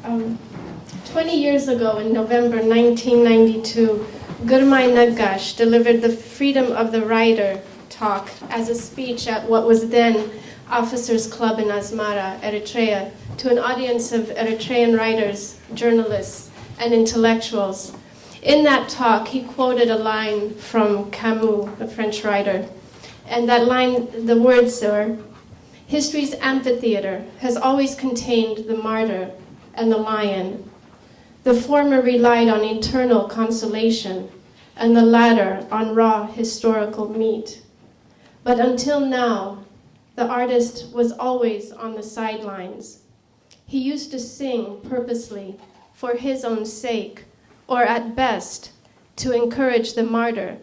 Um, 20 years ago, in November 1992, Gurmai Nagash delivered the Freedom of the Writer talk as a speech at what was then Officers Club in Asmara, Eritrea, to an audience of Eritrean writers, journalists, and intellectuals. In that talk, he quoted a line from Camus, a French writer, and that line, the words were, "History's amphitheater has always contained the martyr and the lion. The former relied on eternal consolation, and the latter on raw historical meat. But until now, the artist was always on the sidelines. He used to sing purposely for his own sake, or at best, to encourage the martyr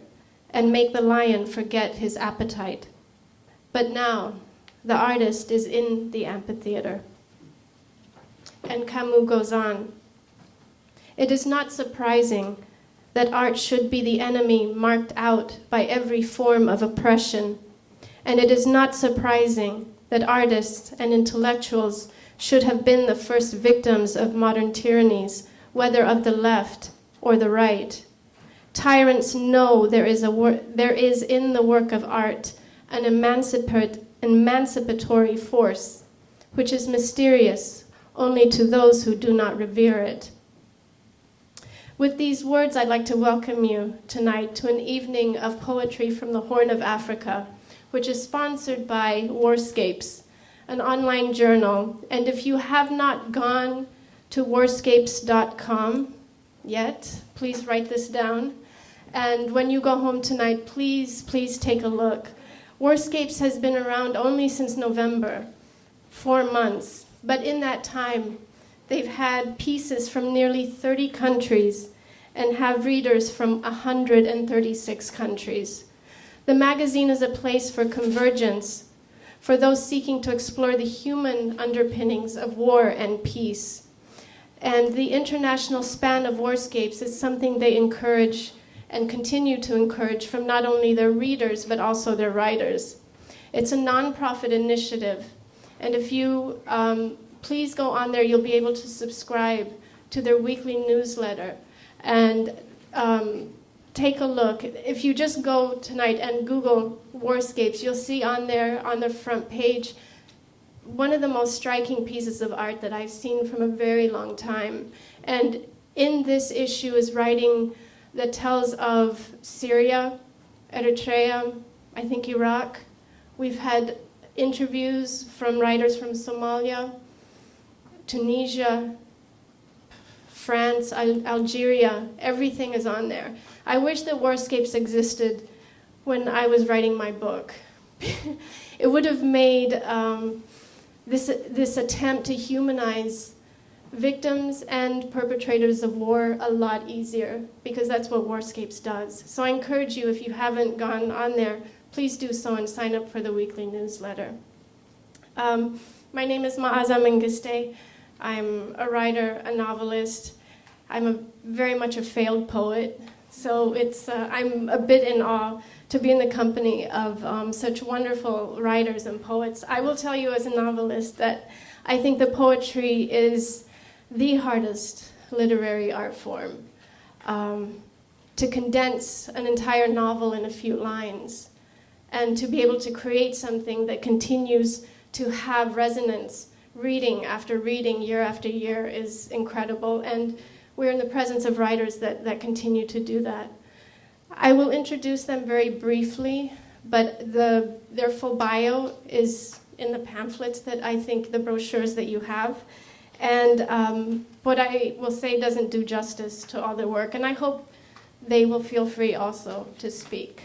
and make the lion forget his appetite. But now, the artist is in the amphitheater." And Camus goes on, "It is not surprising that art should be the enemy marked out by every form of oppression, and it is not surprising that artists and intellectuals should have been the first victims of modern tyrannies, whether of the left or the right. Tyrants know there is in the work of art an emancipatory force, which is mysterious only to those who do not revere it." With these words, I'd like to welcome you tonight to an evening of poetry from the Horn of Africa, which is sponsored by Warscapes, an online journal. And if you have not gone to warscapes.com yet, please write this down. And when you go home tonight, please take a look. Warscapes has been around only since November, 4 months. But in that time, they've had pieces from nearly 30 countries and have readers from 136 countries. The magazine is a place for convergence, for those seeking to explore the human underpinnings of war and peace. And the international span of Warscapes is something they encourage and continue to encourage from not only their readers, but also their writers. It's a nonprofit initiative. And if you please go on there, you'll be able to subscribe to their weekly newsletter and take a look. If you just go tonight and Google Warscapes, you'll see on there, on the front page, one of the most striking pieces of art that I've seen from a very long time. And in this issue is writing that tells of Syria, Eritrea, I think Iraq. We've had interviews from writers from Somalia, Tunisia, France, Algeria. Everything is on there. I wish that Warscapes existed when I was writing my book. It would have made this attempt to humanize victims and perpetrators of war a lot easier, because that's what Warscapes does. So I encourage you, if you haven't gone on there, please do so and sign up for the weekly newsletter. My name is Maaza Mengiste. I'm a writer, a novelist. I'm very much a failed poet. So I'm a bit in awe to be in the company of such wonderful writers and poets. I will tell you as a novelist that I think that poetry is the hardest literary art form. To condense an entire novel in a few lines and to be able to create something that continues to have resonance reading after reading, year after year, is incredible. And we're in the presence of writers that continue to do that. I will introduce them very briefly, but their full bio is in the pamphlets that I think, the brochures that you have. And what I will say doesn't do justice to all their work, and I hope they will feel free also to speak.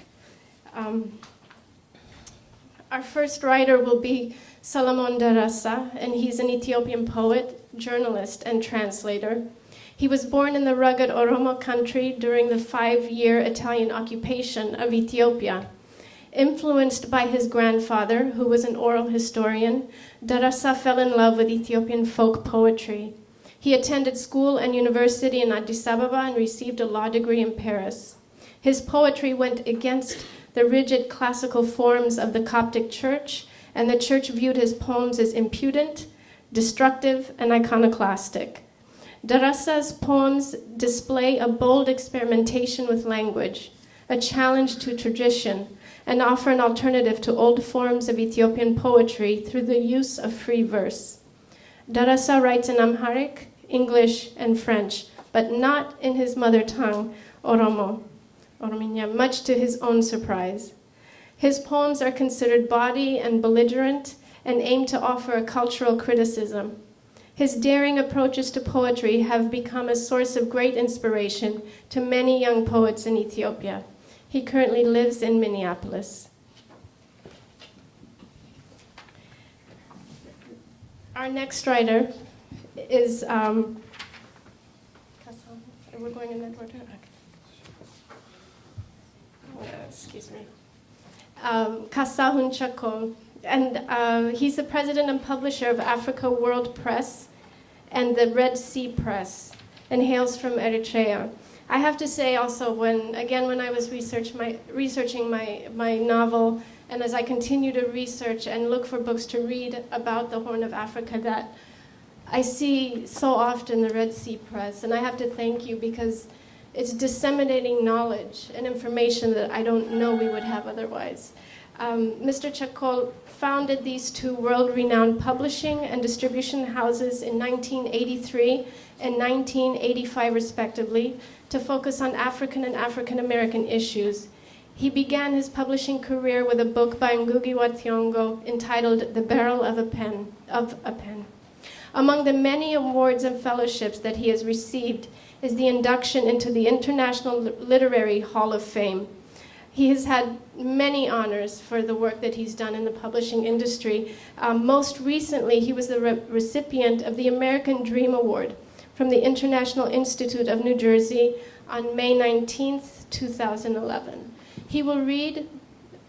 Our first writer will be Solomon Deressa, and he's an Ethiopian poet, journalist, and translator. He was born in the rugged Oromo country during the 5-year Italian occupation of Ethiopia. Influenced by his grandfather, who was an oral historian, Deressa fell in love with Ethiopian folk poetry. He attended school and university in Addis Ababa and received a law degree in Paris. His poetry went against the rigid classical forms of the Coptic Church, and the Church viewed his poems as impudent, destructive, and iconoclastic. Deressa's poems display a bold experimentation with language, a challenge to tradition, and offer an alternative to old forms of Ethiopian poetry through the use of free verse. Deressa writes in Amharic, English, and French, but not in his mother tongue, Oromo, Orominya, much to his own surprise. His poems are considered bawdy and belligerent and aim to offer a cultural criticism. His daring approaches to poetry have become a source of great inspiration to many young poets in Ethiopia. He currently lives in Minneapolis. Our next writer is, we're going in that order? Okay. Excuse me. Kasahun Chakol. And he's the president and publisher of Africa World Press and the Red Sea Press, and hails from Eritrea. I have to say also, when I was researching my novel, and as I continue to research and look for books to read about the Horn of Africa, that I see so often the Red Sea Press, and I have to thank you because it's disseminating knowledge and information that I don't know we would have otherwise. Mr. Chakol founded these two world-renowned publishing and distribution houses in 1983 and 1985 respectively to focus on African and African-American issues. He began his publishing career with a book by Ngugi wa Thiong'o entitled The Barrel of a Pen. Among the many awards and fellowships that he has received is the induction into the International Literary Hall of Fame. He has had many honors for the work that he's done in the publishing industry. Most recently, he was the recipient of the American Dream Award from the International Institute of New Jersey on May 19th, 2011. He will read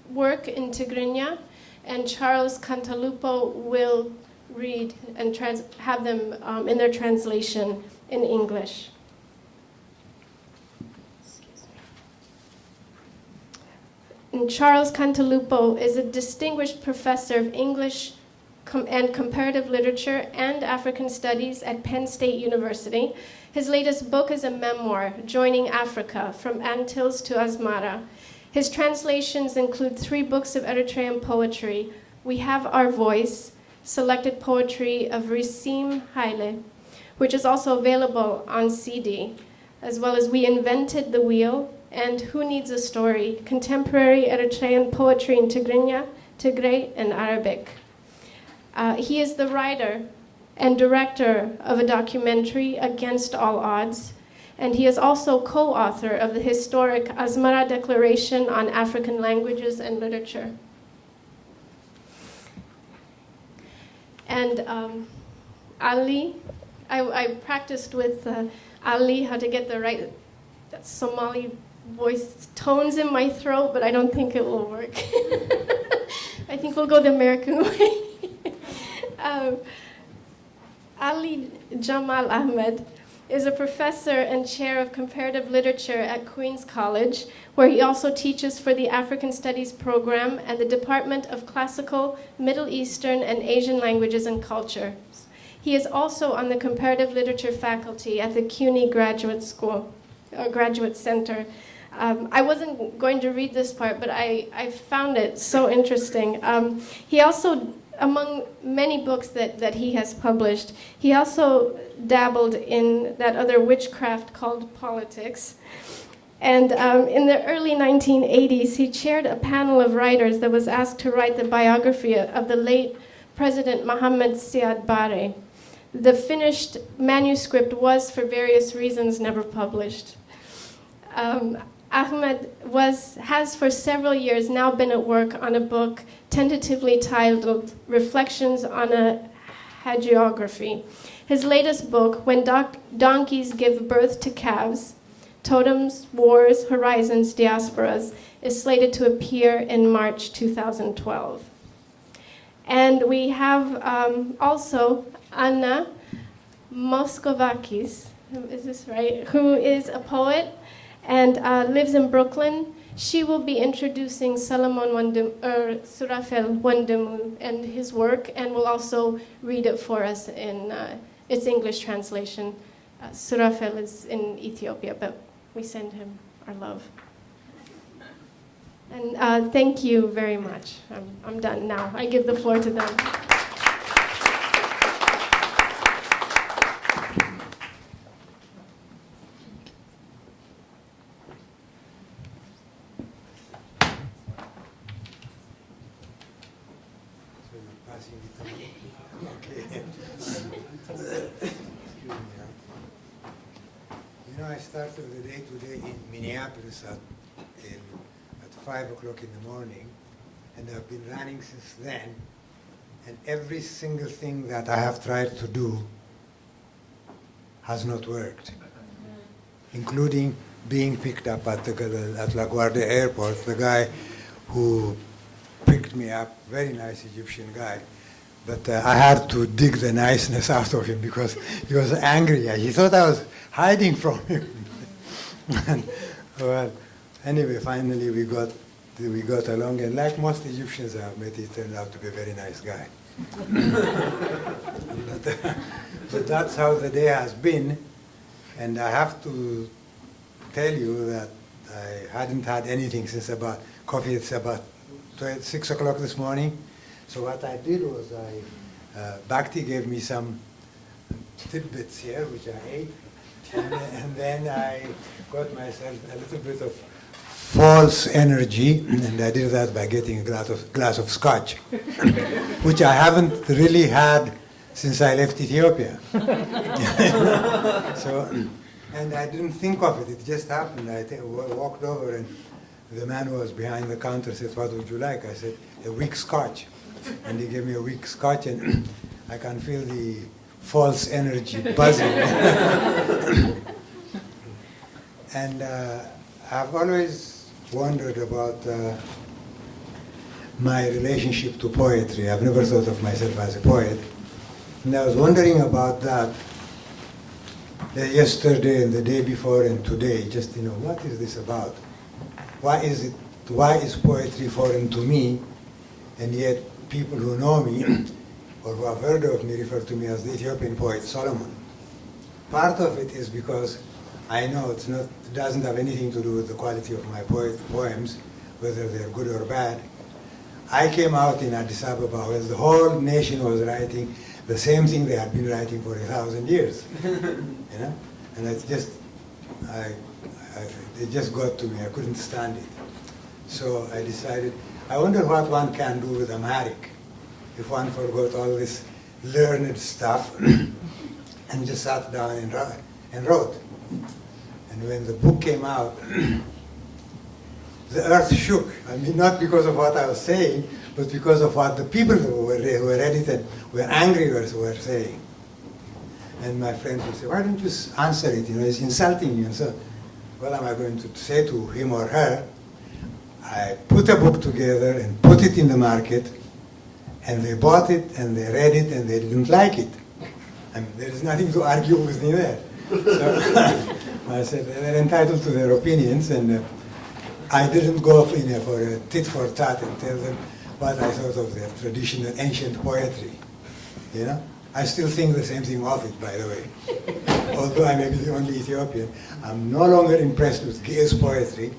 work in Tigrinya, and Charles Cantalupo will read and have them in their translation in English. And Charles Cantalupo is a distinguished professor of English and comparative literature and African studies at Penn State University. His latest book is a memoir, Joining Africa, From Antilles to Asmara. His translations include 3 books of Eritrean poetry, We Have Our Voice, selected poetry of Risim Haile, which is also available on CD, as well as We Invented the Wheel, and Who Needs a Story? Contemporary Eritrean Poetry in Tigrinya, Tigray, and Arabic. He is the writer and director of a documentary, Against All Odds, and he is also co-author of the historic Asmara Declaration on African Languages and Literature. And Ali, I practiced with Ali how to get the right Somali voice tones in my throat, but I don't think it will work. I think we'll go the American way. Ali Jimale Ahmed is a professor and chair of comparative literature at Queen's College, where he also teaches for the African Studies program and the Department of Classical, Middle Eastern, and Asian Languages and Cultures. He is also on the comparative literature faculty at the CUNY Graduate Center. I wasn't going to read this part, but I found it so interesting. He also, among many books that he has published, he also dabbled in that other witchcraft called politics. And in the early 1980s, he chaired a panel of writers that was asked to write the biography of the late President Mohammed Siad Barre. The finished manuscript was, for various reasons, never published. Ahmed has for several years now been at work on a book tentatively titled Reflections on a Hagiography. His latest book, When Donkeys Give Birth to Calves, Totems, Wars, Horizons, Diasporas, is slated to appear in March 2012. And we have also Anna Moskovakis, is this right? Who is a poet and lives in Brooklyn. She will be introducing Surafel Wondimu and his work, and will also read it for us in its English translation Surafel is in Ethiopia, but we send him our love. And thank you very much. I'm done now. I give the floor to them. I started the day today in Minneapolis at 5 o'clock in the morning, and I've been running since then, and every single thing that I have tried to do has not worked, including being picked up at LaGuardia Airport. The guy who picked me up, very nice Egyptian guy, but I had to dig the niceness out of him because he was angry. He thought I was hiding from him. And, well, anyway, finally we got along, and like most Egyptians I've met, he turned out to be a very nice guy. But that's how the day has been, and I have to tell you that I hadn't had anything since about coffee. It's about 6 o'clock this morning. So what I did was Bhakti gave me some tidbits here, which I ate, and then I got myself a little bit of false energy, and I did that by getting a glass of scotch, which I haven't really had since I left Ethiopia. So, and I didn't think of it, it just happened. I walked over, and the man who was behind the counter said, "What would you like?" I said, "A weak scotch." And he gave me a weak scotch, and I can feel the false energy buzzing. And I've always wondered about my relationship to poetry. I've never thought of myself as a poet. And I was wondering about that yesterday and the day before and today, just, what is this about? Why is poetry foreign to me, and yet people who know me or who have heard of me refer to me as the Ethiopian poet Solomon? Part of it is because I know it doesn't have anything to do with the quality of my poems, whether they're good or bad. I came out in Addis Ababa where the whole nation was writing the same thing they had been writing for 1,000 years, and it's just, it just got to me. I couldn't stand it. So I decided, I wonder what one can do with Amharic if one forgot all this learned stuff and just sat down and wrote. And when the book came out, the earth shook. I mean, not because of what I was saying, but because of what the people who read it and were angry were saying. And my friends would say, "Why don't you answer it? It's insulting you." And so, what am I going to say to him or her? I put a book together and put it in the market, and they bought it and they read it and they didn't like it. I mean, there is nothing to argue with me there. So I said they're entitled to their opinions, and I didn't go for a tit for tat and tell them what I thought of their traditional ancient poetry. I still think the same thing of it, by the way. Although I may be the only Ethiopian, I'm no longer impressed with Ge'ez poetry.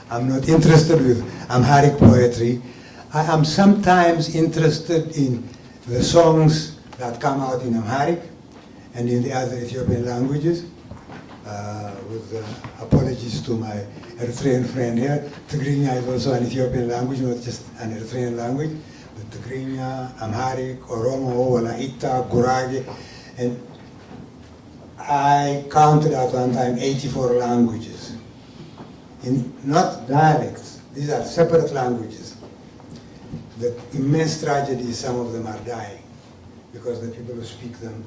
I'm not interested with Amharic poetry. I am sometimes interested in the songs that come out in Amharic and in the other Ethiopian languages, with apologies to my Eritrean friend here. Tigrinya is also an Ethiopian language, not just an Eritrean language. But Tigrinya, Amharic, Oromo, Walaita, Gurage, and I counted at one time 84 languages. Not dialects, these are separate languages. The immense tragedy is some of them are dying because the people who speak them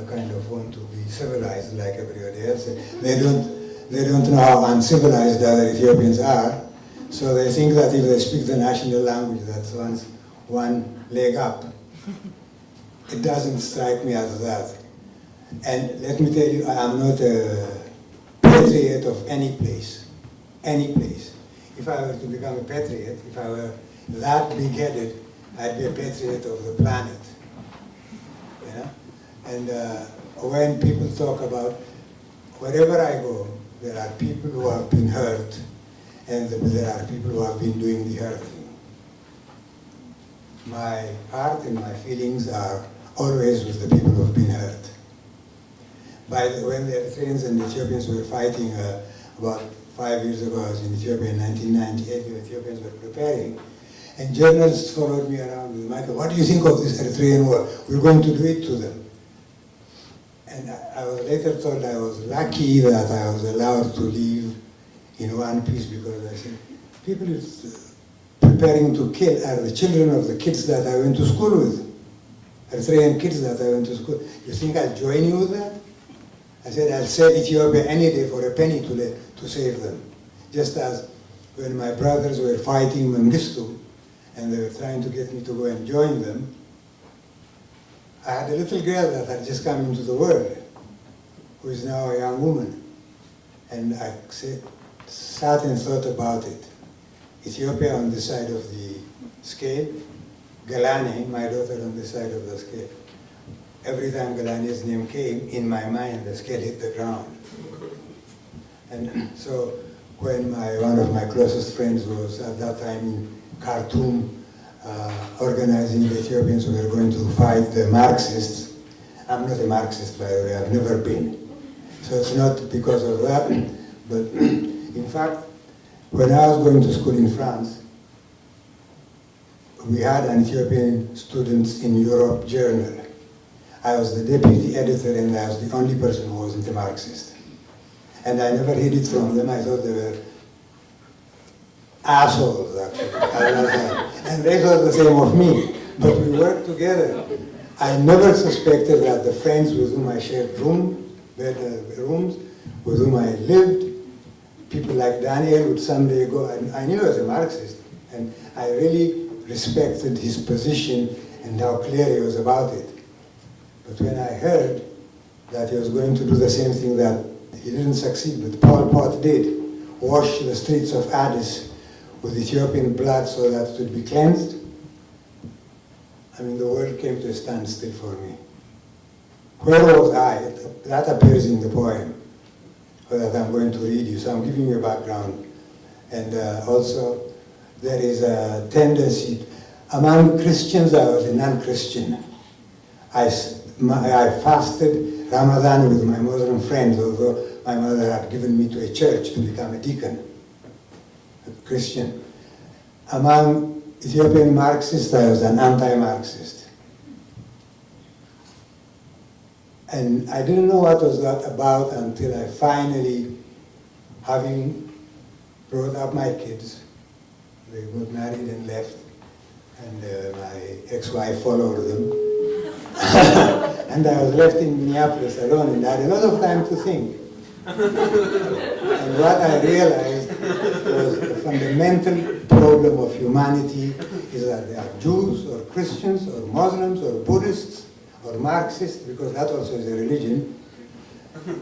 kind of want to be civilized like everybody else. They don't know how uncivilized the other Ethiopians are, so they think that if they speak the national language, that's one leg up. It doesn't strike me as that. And let me tell you, I am not a patriot of any place. Any place. If I were to become a patriot, if I were that big-headed, I'd be a patriot of the planet. And when people talk about, wherever I go, there are people who have been hurt, and there are people who have been doing the hurting. My heart and my feelings are always with the people who have been hurt. When the Eritreans and the Ethiopians were fighting about 5 years ago, I was in Ethiopia in 1998, the Ethiopians were preparing, and journalists followed me around with Michael, what do you think of this Eritrean war? We're going to do it to them. And I was later told I was lucky that I was allowed to live in one piece, because I said, people preparing to kill are the children of the kids that I went to school with, Eritrean kids that I went to school. You think I'll join you with that? I said, I'll sell Ethiopia any day for a penny to save them. Just as when my brothers were fighting Mengiste, and they were trying to get me to go and join them, I had a little girl that had just come into the world, who is now a young woman. And I sat and thought about it. Ethiopia on the side of the scale, Galani, my daughter, on the side of the scale. Every time Galani's name came, in my mind, the scale hit the ground. And so when one of my closest friends was at that time in Khartoum, organizing the Ethiopians who were going to fight the Marxists. I'm not a Marxist, by the way, I've never been. So it's not because of that, but in fact, when I was going to school in France, we had an Ethiopian Students in Europe journal. I was the deputy editor, and I was the only person who wasn't a Marxist. And I never hid it from them. I thought they were assholes, actually. And they thought the same of me. But we worked together. I never suspected that the friends with whom I shared rooms, with whom I lived, people like Daniel would someday go, I knew he was a Marxist, and I really respected his position and how clear he was about it. But when I heard that he was going to do the same thing that he didn't succeed, but Pol Pot did, wash the streets of Addis with Ethiopian blood so that it would be cleansed, I mean, the world came to a standstill for me. Where was I? That appears in the poem that I'm going to read you, so I'm giving you a background. And also, there is a tendency, among Christians, I was a non-Christian. I fasted Ramadan with my Muslim friends, although my mother had given me to a church to become a deacon, a Christian. Among Ethiopian Marxists, I was an anti-Marxist. And I didn't know what was that about until I finally, having brought up my kids, they got married and left, and my ex-wife followed them. And I was left in Minneapolis alone, and I had a lot of time to think. And what I realized was the fundamental problem of humanity is that they are Jews or Christians or Muslims or Buddhists or Marxists, because that also is a religion.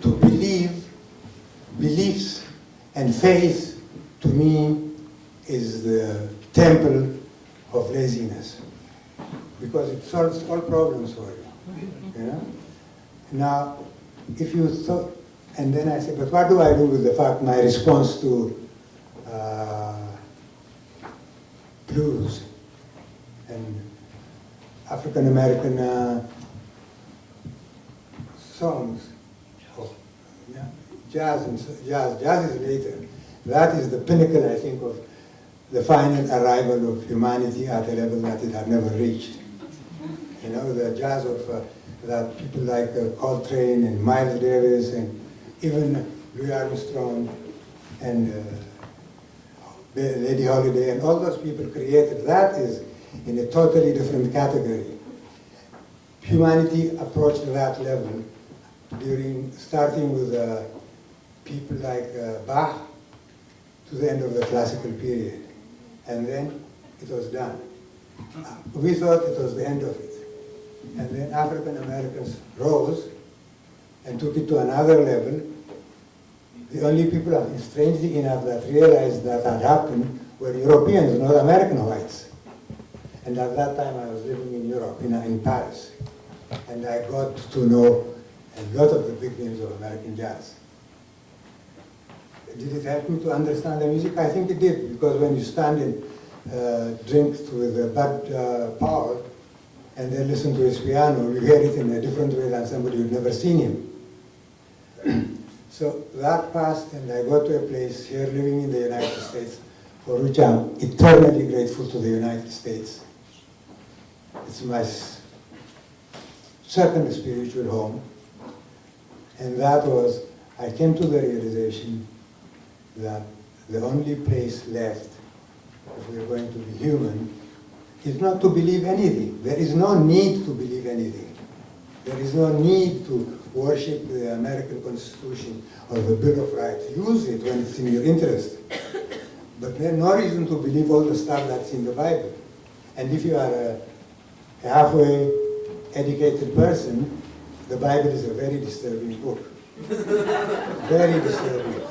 To beliefs and faith, to me, is the temple of laziness, because it solves all problems for you know? Now, if you thought, and then I said, but what do I do with the fact my response to blues and African American songs, jazz is later. That is the pinnacle, I think, of the final arrival of humanity at a level that it had never reached. You know, the jazz of that people like Coltrane and Miles Davis and even Louis Armstrong and Lady Holiday and all those people created, that is in a totally different category. Humanity approached that level starting with people like Bach to the end of the classical period. And then it was done. We thought it was the end of it. And then African Americans rose and took it to another level. The only people, strangely enough, that realized that had happened were Europeans, not American whites. And at that time I was living in Europe, in Paris. and I got to know a lot of the big names of American jazz. Did it help me to understand the music? I think it did, because when you stand and drink with a Bud Powell and then listen to his piano, you hear it in a different way than somebody who'd never seen him. So that passed, and I got to a place here living in the United States for which I'm eternally grateful to the United States. It's my second spiritual home, and that was, I came to the realization that the only place left, if we're going to be human, is not to believe anything. There is no need to believe anything. There is no need to worship the American Constitution or the Bill of Rights. Use it when it's in your interest. But there's no reason to believe all the stuff that's in the Bible. And if you are a halfway educated person, the Bible is a very disturbing book. Very disturbing.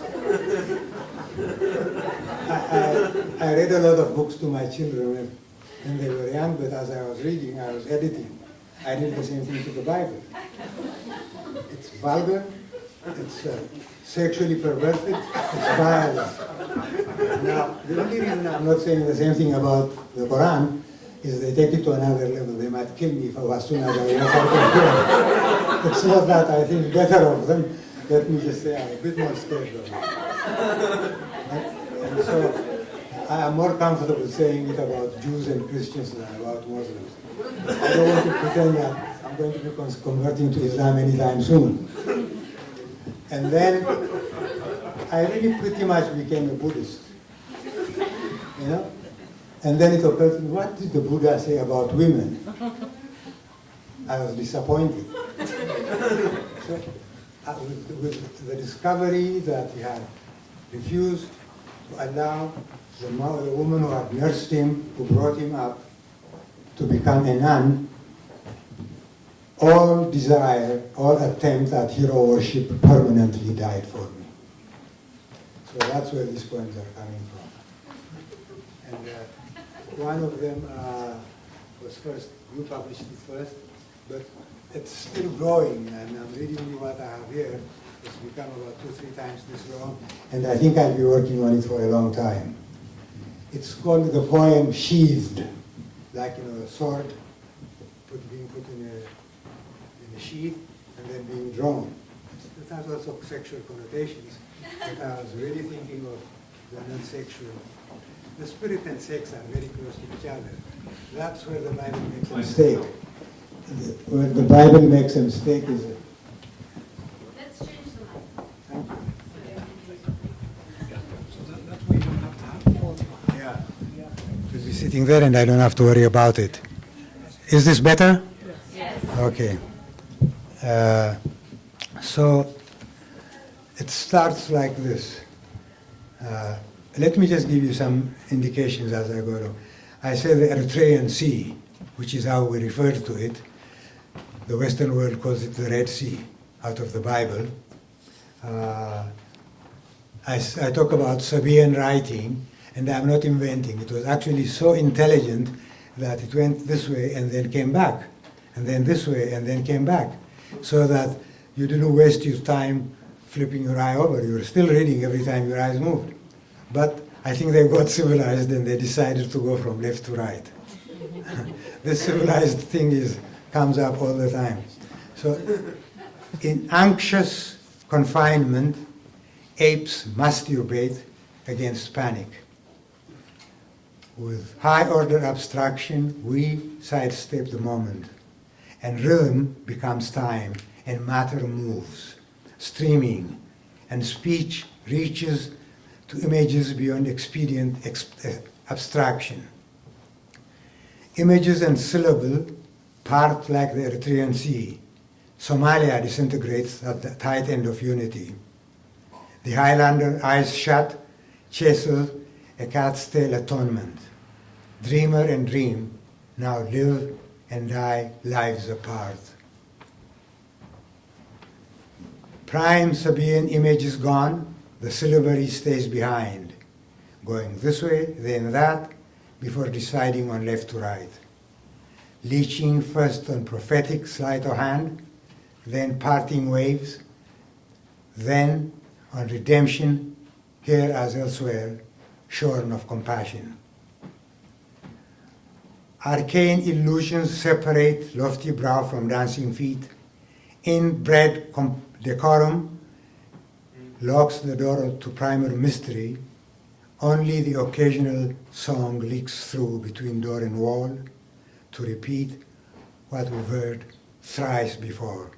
I read a lot of books to my children when they were young, but as I was reading, I was editing. I did the same thing to the Bible. It's vulgar, it's sexually perverted, it's violent. Now, the only reason I'm not saying the same thing about the Quran is they take it to another level. They might kill me as soon as I walk out of here. It's not that I think better of them. Let me just say I'm a bit more scared of them. And so I am more comfortable saying it about Jews and Christians than about Muslims. I don't want to pretend that I'm going to be converting to Islam anytime soon. And then I really pretty much became a Buddhist. You know? And then it occurred to me, what did the Buddha say about women? I was disappointed. So, with the discovery that he had refused to allow the woman who had nursed him, who brought him up, to become a nun, all desire, all attempt at hero worship permanently died for me. So that's where these poems are coming from. And one of them was first, you published it first, but it's still growing, and I'm reading you what I have here. It's become about 2-3 times this long, and I think I'll be working on it for a long time. It's called the poem Sheathed, like a sword being put in a sheath and then being drawn. It has also sexual connotations, but I was really thinking of the non-sexual. The spirit and sex are very close to each other. That's where the Bible makes a mistake. Where the Bible makes a mistake is Let's change the mic. Thank you. So that way you don't have to have all the Yeah. Just be sitting there and I don't have to worry about it. Is this better? Yes. Okay. So it starts like this. Let me just give you some indications as I go along. I say the Eritrean Sea, which is how we refer to it. The Western world calls it the Red Sea, out of the Bible. I talk about Sabaean writing, and I'm not inventing. It was actually so intelligent that it went this way and then came back, and then this way and then came back, so that you didn't waste your time flipping your eye over. You were still reading every time your eyes moved. But I think they got civilized and they decided to go from left to right. This civilized thing comes up all the time. So in anxious confinement, apes masturbate against panic. With high-order abstraction, we sidestep the moment, and rhythm becomes time, and matter moves, streaming, and speech reaches to images beyond expedient abstraction. Images and syllable part like the Eritrean Sea. Somalia disintegrates at the tight end of unity. The Highlander, eyes shut, chases a cat's tail atonement. Dreamer and dream now live and die lives apart. Prime Sabaean image is gone, the syllabary stays behind, going this way, then that, before deciding on left to right. leeching first on prophetic sleight of hand, then parting waves, then on redemption, here as elsewhere, shorn of compassion. Arcane illusions separate lofty brow from dancing feet. Inbred decorum locks the door to primal mystery. Only the occasional song leaks through between door and wall to repeat what we've heard thrice before.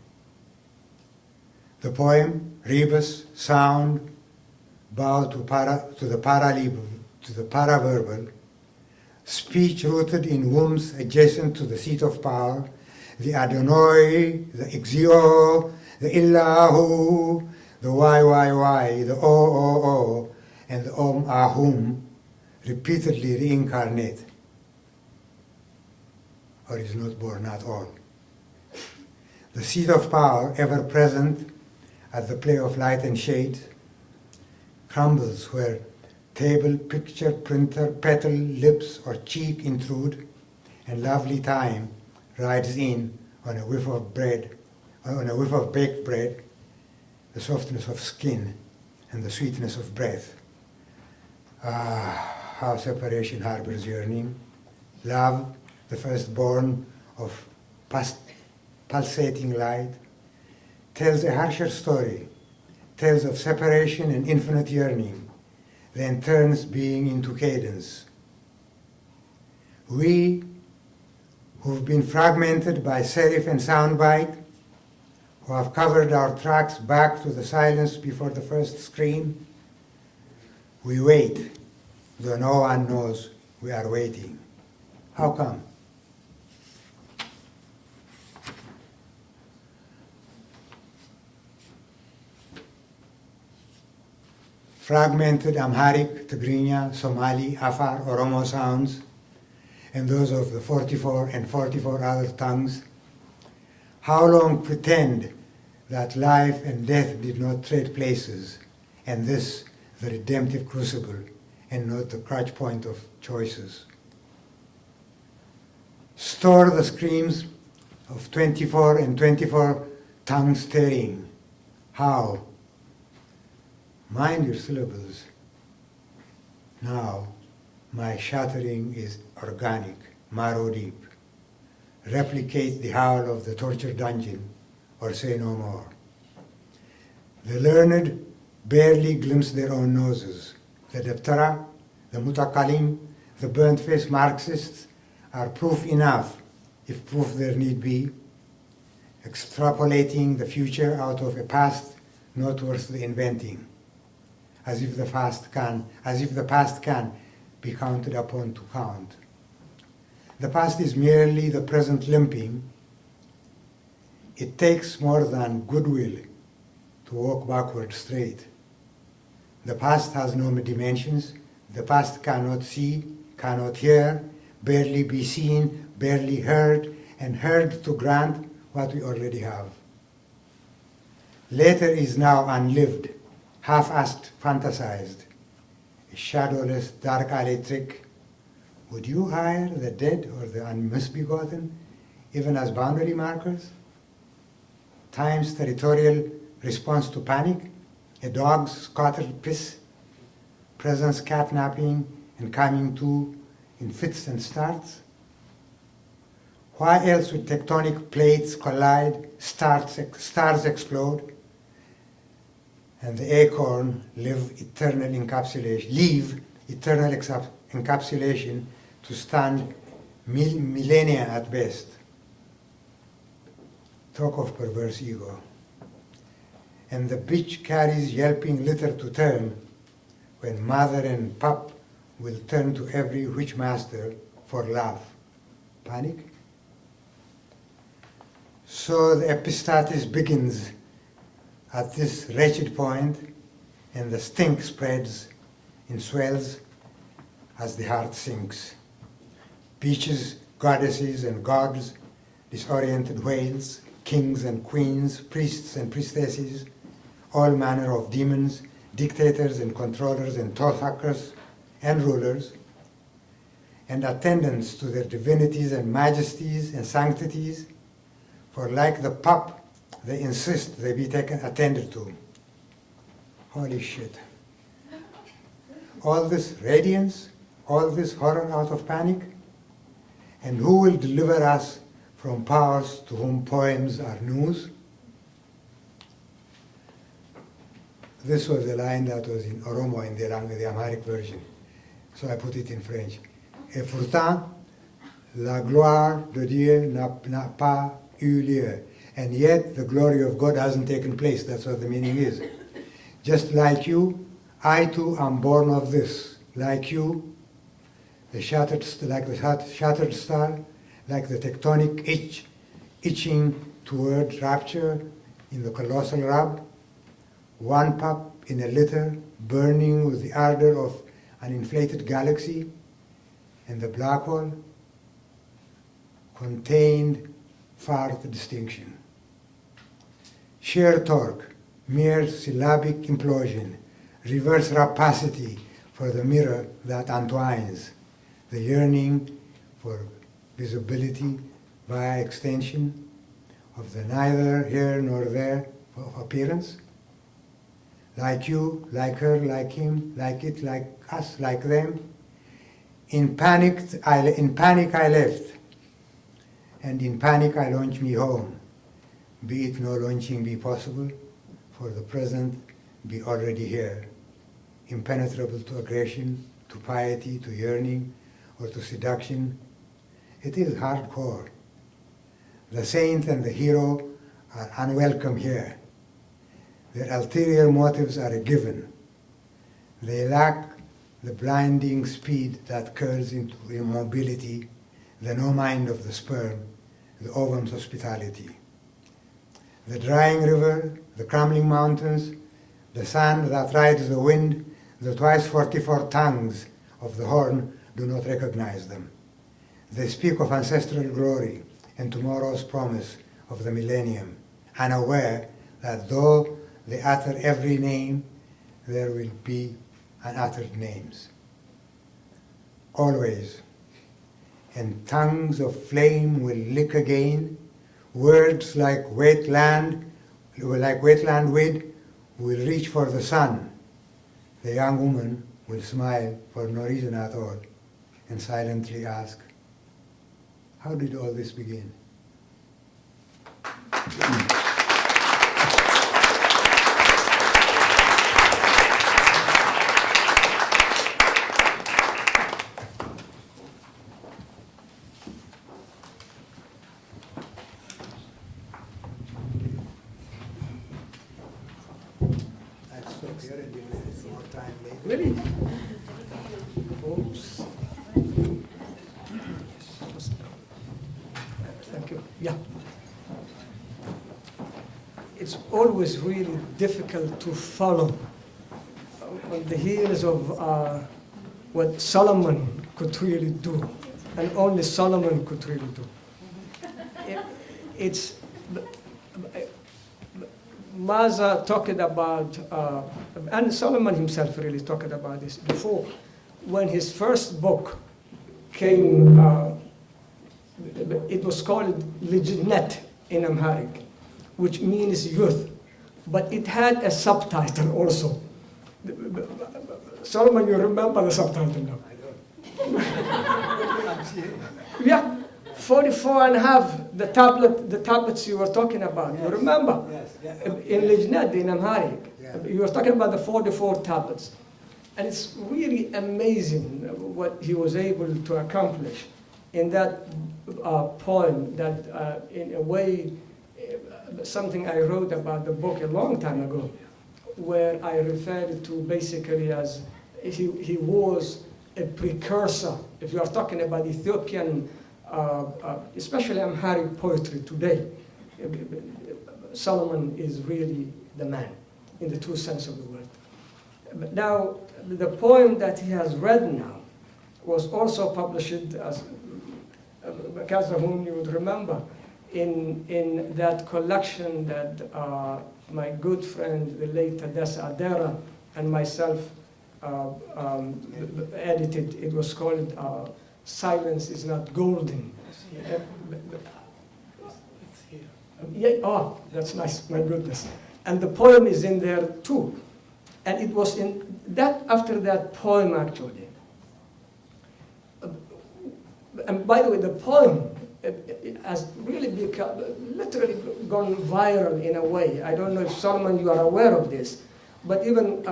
The poem, rebus, sound, bow to the paraverbal, speech rooted in wombs adjacent to the seat of power, the Adonai, the Exio, the Illahu, the YYY, the O, and the Ahum repeatedly reincarnate, or is not born at all. The seat of power, ever present at the play of light and shade, crumbles where table, picture, printer, petal, lips, or cheek intrude, and lovely time rides in on a whiff of bread, on a whiff of baked bread, the softness of skin and the sweetness of breath. Ah, how separation harbors yearning. Love, the firstborn of pulsating light, tells a harsher story, tells of separation and infinite yearning, then turns being into cadence. We, who've been fragmented by serif and soundbite, who have covered our tracks back to the silence before the first screen, we wait, though no one knows we are waiting. How come? Fragmented Amharic, Tigrinya, Somali, Afar, Oromo sounds, and those of the 44 and 44 other tongues. How long pretend that life and death did not trade places, and this the redemptive crucible, and not the crutch point of choices? Store the screams of 24 and 24 tongues staring. How? Mind your syllables. Now, my shattering is organic, marrow deep. Replicate the howl of the torture dungeon, or say no more. The learned barely glimpse their own noses. The Deptera, the Mutakalim, the burnt-faced Marxists are proof enough, if proof there need be, extrapolating the future out of a past not worth the inventing, as if the past can be counted upon to count. The past is merely the present limping. It takes more than goodwill to walk backward straight. The past has no dimensions. The past cannot see, cannot hear, barely be seen, barely heard, and heard to grant what we already have. Later is now unlived, half-assed, fantasized, a shadowless, dark alley trick. Would you hire the dead or the misbegotten, even as boundary markers? Time's territorial response to panic, a dog's scattered piss, presence catnapping and coming to in fits and starts? Why else would tectonic plates collide, stars explode, and the acorn leave eternal encapsulation to stand millennia at best? Talk of perverse ego. And the bitch carries yelping litter to turn, when mother and pup will turn to every witch master for love. Panic? So the epistatis begins at this wretched point, and the stink spreads in swells as the heart sinks. Beaches, goddesses and gods, disoriented whales, kings and queens, priests and priestesses, all manner of demons, dictators and controllers and toe-suckers and rulers, and attendance to their divinities and majesties and sanctities, for like the pup, they insist they be taken attended to. Holy shit. All this radiance, all this horror out of panic, and who will deliver us from powers to whom poems are news? This was a line that was in Oromo in the language, the Amharic version. So I put it in French. Et pourtant, la gloire de Dieu n'a pas eu lieu. And yet the glory of God hasn't taken place. That's what the meaning is. Just like you, I too am born of this. Like you, the shattered star, like the tectonic itch, itching toward rapture in the colossal rub, one pup in a litter, burning with the ardor of an inflated galaxy, and the black hole contained farth distinction. Sheer torque, mere syllabic implosion, reverse rapacity for the mirror that entwines, the yearning for visibility via extension of the neither here nor there of appearance. Like you, like her, like him, like it, like us, like them. In panic I left, and in panic I launch me home. Be it no launching be possible, for the present be already here, impenetrable to aggression, to piety, to yearning, or to seduction. It is hardcore. The saint and the hero are unwelcome here. Their ulterior motives are a given. They lack the blinding speed that curls into immobility, the no mind of the sperm, the ovum's hospitality. The drying river, the crumbling mountains, the sand that rides the wind, the twice 44 tongues of the horn do not recognize them. They speak of ancestral glory and tomorrow's promise of the millennium, unaware that though they utter every name, there will be unuttered names. Always. And tongues of flame will lick again. Words like wetland weed will reach for the sun. The young woman will smile for no reason at all and silently ask, how did all this begin? Really? Oops. Thank you. Yeah. It's always really difficult to follow on the heels of what Solomon could really do, and only Solomon could really do. It's Maaza talked about, and Solomon himself really talked about this before, when his first book came, it was called Lijnet in Amharic, which means youth, but it had a subtitle also. Solomon, you remember the subtitle now? I don't. Yeah. 44 and a half, the tablets you were talking about. Yes. You remember? Yes. Yeah. In Lijnet, in Amharic. Yeah. You were talking about the 44 tablets. And it's really amazing what he was able to accomplish in that poem that, in a way, something I wrote about the book a long time ago, where I referred to basically as he was a precursor. If you are talking about Ethiopian especially Amharic poetry today, Solomon is really the man in the true sense of the word. But now, the poem that he has read now was also published as, because of whom you would remember, in that collection that my good friend, the late Deressa and myself edited. It was called silence is not golden. Yeah, oh, that's nice, my goodness. And the poem is in there too. And it was in that, after that poem actually. And by the way, the poem has really become, literally gone viral in a way. I don't know if Solomon, you are aware of this, but even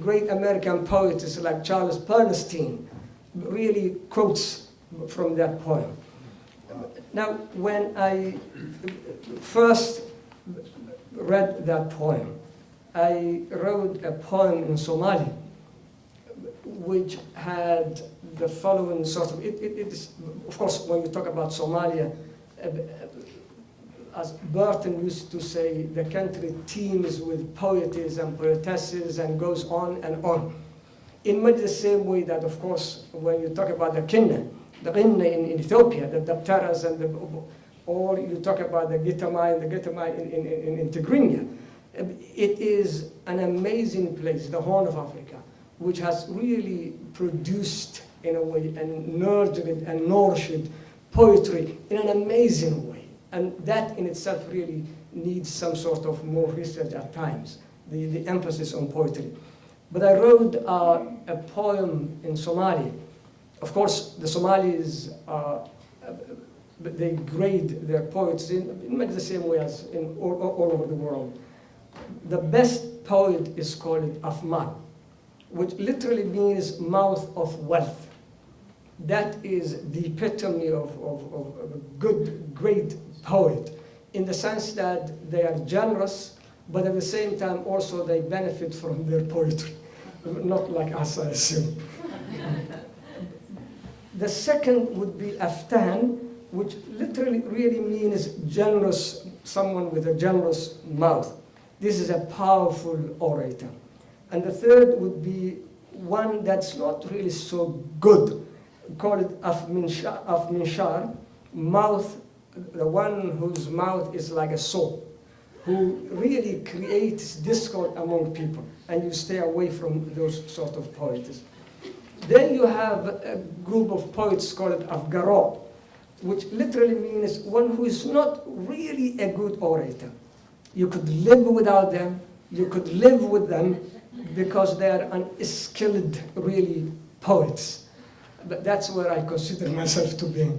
great American poets like Charles Bernstein really quotes from that poem. Now, when I first read that poem, I wrote a poem in Somali, which had the following sort of, it is, of course, when you talk about Somalia, as Burton used to say, the country teems with poetess and poetesses and goes on and on. In much the same way that, of course, when you talk about the Kinna in Ethiopia, the Daptaras and the, or you talk about the Gitamai and the Gitamai in Tigrinya, it is an amazing place, the Horn of Africa, which has really produced, in a way, and nurtured and nourished poetry in an amazing way. And that in itself really needs some sort of more research at times, the emphasis on poetry. But I wrote a poem in Somali. Of course, the Somalis, they grade their poets in much the same way as in all over the world. The best poet is called Afmal, which literally means mouth of wealth. That is the epitome of a good, great poet, in the sense that they are generous, but at the same time also they benefit from their poetry. Not like us, I assume. The second would be Aftan, which literally really means generous, someone with a generous mouth. This is a powerful orator. And the third would be one that's not really so good, called Afminshar, mouth, the one whose mouth is like a saw, who really creates discord among people, and you stay away from those sort of poets. Then you have a group of poets called Afgaro, which literally means one who is not really a good orator. You could live without them, you could live with them, because they are unskilled, really, poets. But that's where I consider myself to be.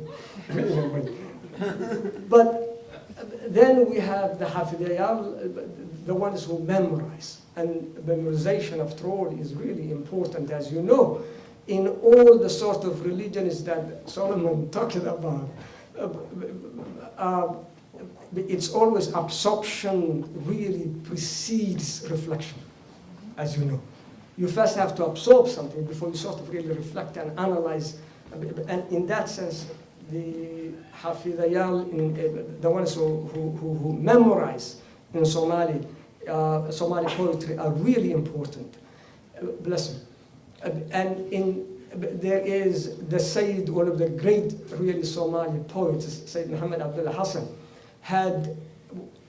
But then we have the Hafidayal, the ones who memorize. And memorization, after all, is really important, as you know. In all the sort of religions that Solomon talked about, it's always absorption really precedes reflection, as you know. You first have to absorb something before you sort of really reflect and analyze. And in that sense, the Hafidayal, the ones who memorize in Somali poetry are really important. Bless him. And there is the Sayyid, one of the great really Somali poets, Sayyid Muhammad Abdullah Hassan, had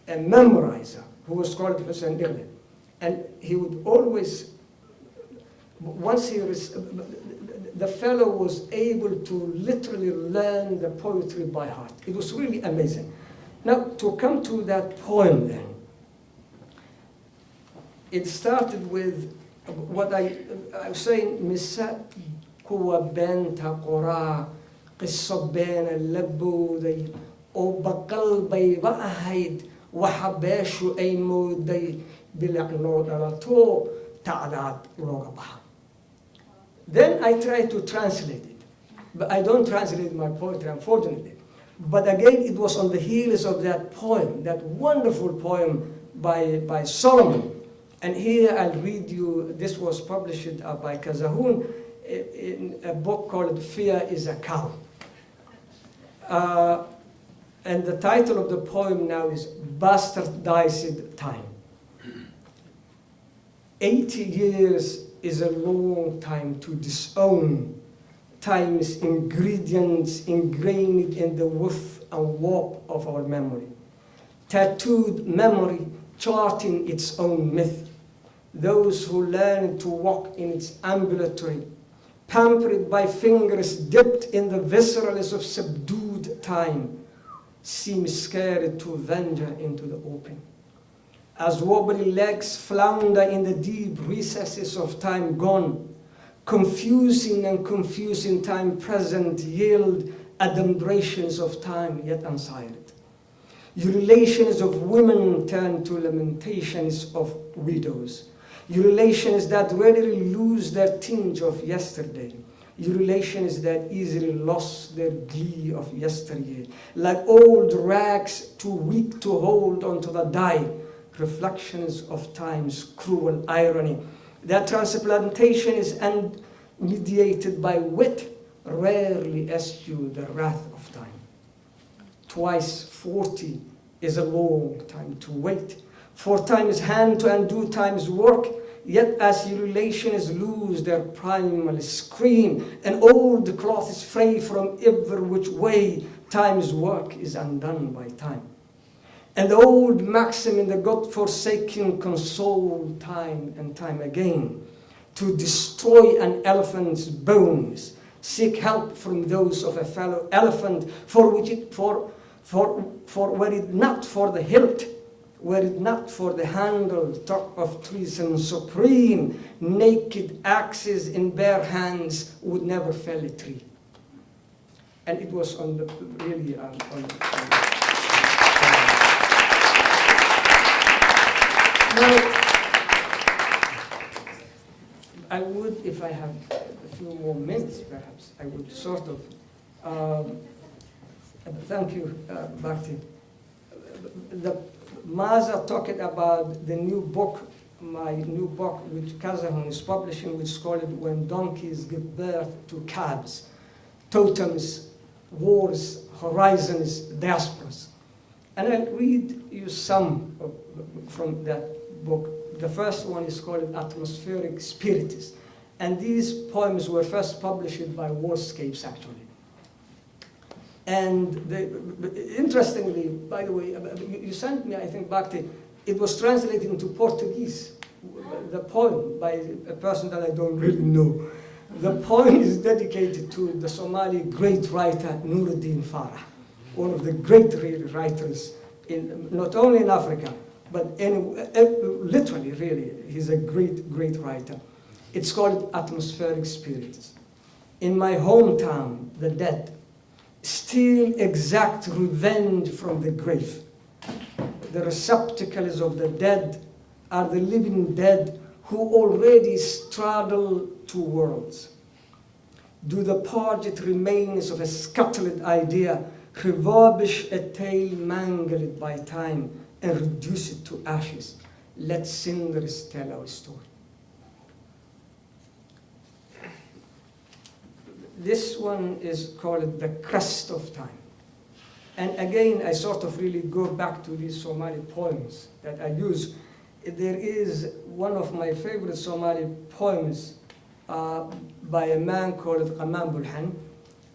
a memorizer who was called Hussein Irle. And he would always, once the fellow was able to literally learn the poetry by heart. It was really amazing. Now, to come to that poem then, it started with what I was saying, Misa kuwa benta qora, qissa bena labuday, o baqal bayba ahayd, wahabeshu ay mooday, bilacno dhalato, ta'daad looga baxa. Then I try to translate it. But I don't translate my poetry, unfortunately. But again, it was on the heels of that poem, that wonderful poem by Solomon. And here I'll read you, this was published by Kazahun in a book called Fear is a Cow. And the title of the poem now is Bastardized Time. 80 years is a long time to disown time's ingredients ingrained in the woof and warp of our memory. Tattooed memory charting its own myth. Those who learn to walk in its ambulatory pampered by fingers dipped in the viscerals of subdued time, seem scared to venture into the open. As wobbly legs flounder in the deep recesses of time gone, confusing and confusing time present yield adumbrations of time yet unsired. Ululations of women turn to lamentations of widows. Ululations that readily lose their tinge of yesterday. Ululations that easily lost their glee of yesteryear. Like old rags too weak to hold onto the dye, reflections of time's cruel irony. Their transplantation is mediated by wit, rarely eschew the wrath of time. Twice 40 is a long time to wait. For time's hand to undo time's work, yet as ululations lose their primal scream, and old cloth is frayed from every which way, time's work is undone by time. And the old maxim in the God-forsaken console time and time again, to destroy an elephant's bones, seek help from those of a fellow elephant, were it not for the hilt, were it not for the handle, top of treason supreme, naked axes in bare hands would never fell a tree. And it was on the really Now, I would, if I have a few more minutes, perhaps, I would sort of, thank you, Bhakti. The Maaza talked about the new book, my new book, which Kazahun is publishing, which is called When Donkeys Give Birth to Cabs, Totems, Wars, Horizons, Diasporas. And I'll read you some from that book. The first one is called Atmospheric Spiritus. And these poems were first published by Warscapes, actually. And interestingly, by the way, you sent me, I think, Bhakti, it was translated into Portuguese, the poem, by a person that I don't really know. The poem is dedicated to the Somali great writer Nuruddin Farah, one of the great writers, not only in Africa, but literally, really, he's a great, great writer. It's called Atmospheric Spirits. In my hometown, the dead still exact revenge from the grave. The receptacles of the dead are the living dead who already straddle two worlds. Do the parched remains of a scuttled idea refurbish a tale mangled by time and reduce it to ashes? Let cinders tell our story. This one is called The Crest of Time. And again, I sort of really go back to these Somali poems that I use. There is one of my favorite Somali poems by a man called Ghamman Bulhan.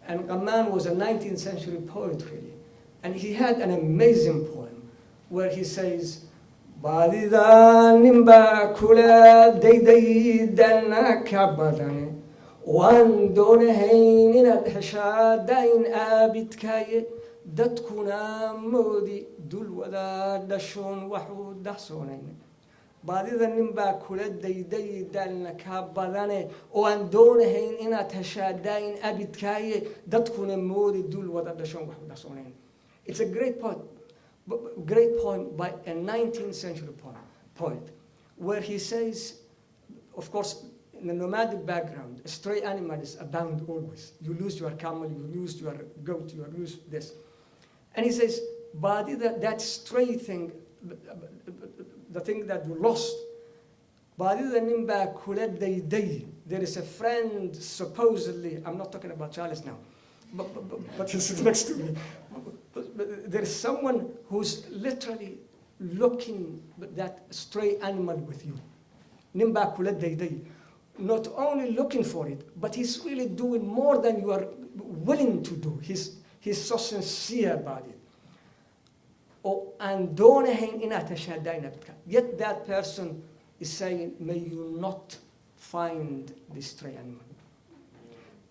And Ghamman was a 19th century poet, really. And he had an amazing poem where he says, Badida nimba kula deidei dana kabadane. وان دون هين الحشا داين آبت كاي دتكونا مودي دول ودا دشون وحود دحسونين بعد إذا نبى كل دي دالنا كابدانه وان دون هين إن الحشا داين آبت كاي دتكونا مودي دول ودا دشون وحود دحسونين. It's a great poem by a 19th century poet, where he says, of course, in a nomadic background, stray animals abound always. You lose your camel, you lose your goat, you lose this. And he says, but that stray thing, the thing that you lost, there is a friend, supposedly, I'm not talking about Charles now, but he's next to me. But there is someone who's literally looking that stray animal with you. Not only looking for it, but he's really doing more than you are willing to do. He's so sincere about it. Yet that person is saying, may you not find this stray animal.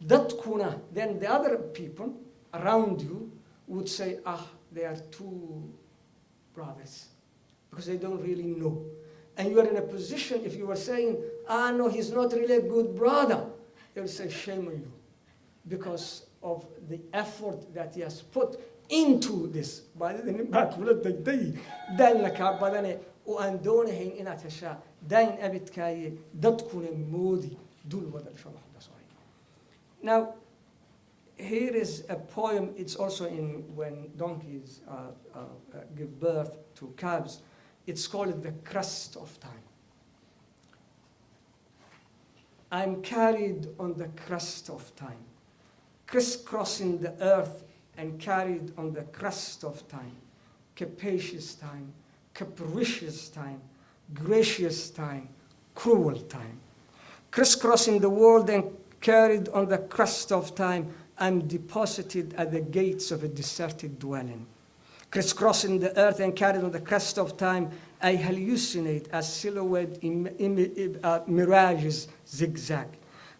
dadkuna, then the other people around you would say, they are two brothers, because they don't really know. And you are in a position, if you were saying, no, he's not really a good brother, they will say, shame on you, because of the effort that he has put into this. Now, here is a poem. It's also in when donkeys give birth to calves. It's called The Crest of Time. I'm carried on the crest of time, crisscrossing the earth and carried on the crest of time, capacious time, capricious time, gracious time, cruel time. Crisscrossing the world and carried on the crest of time, I'm deposited at the gates of a deserted dwelling. Crisscrossing the earth and carried on the crest of time, I hallucinate as silhouette mirages zigzag.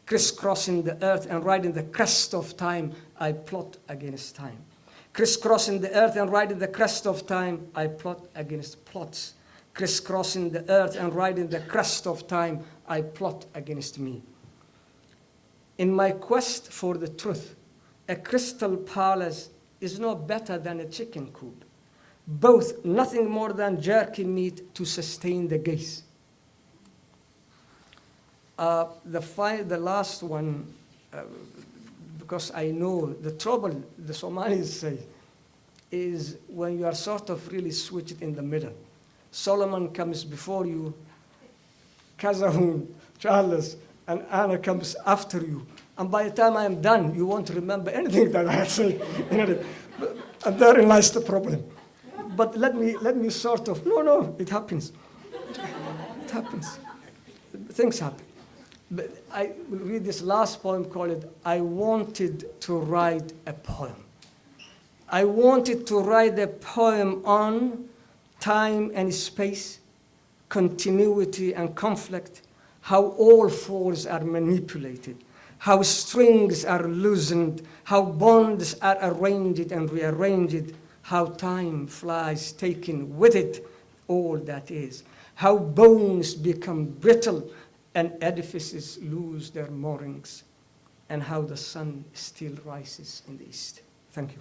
Crisscrossing the earth and riding the crest of time, I plot against time. Crisscrossing the earth and riding the crest of time, I plot against plots. Crisscrossing the earth and riding the crest of time, I plot against me. In my quest for the truth, a crystal palace is no better than a chicken coop. Both nothing more than jerky meat to sustain the gaze. The last one, because I know the trouble the Somalis say is when you are sort of really switched in the middle. Solomon comes before you, Kazahun, Charles, and Anna comes after you. And by the time I am done, you won't remember anything that I had said. And therein lies the problem. But let me sort of, no, it happens. It happens. Things happen. But I will read this last poem called I Wanted to Write a Poem. I wanted to write a poem on time and space, continuity and conflict, how all fours are manipulated, how strings are loosened, how bonds are arranged and rearranged, how time flies taking with it all that is, how bones become brittle and edifices lose their moorings, and how the sun still rises in the east. Thank you.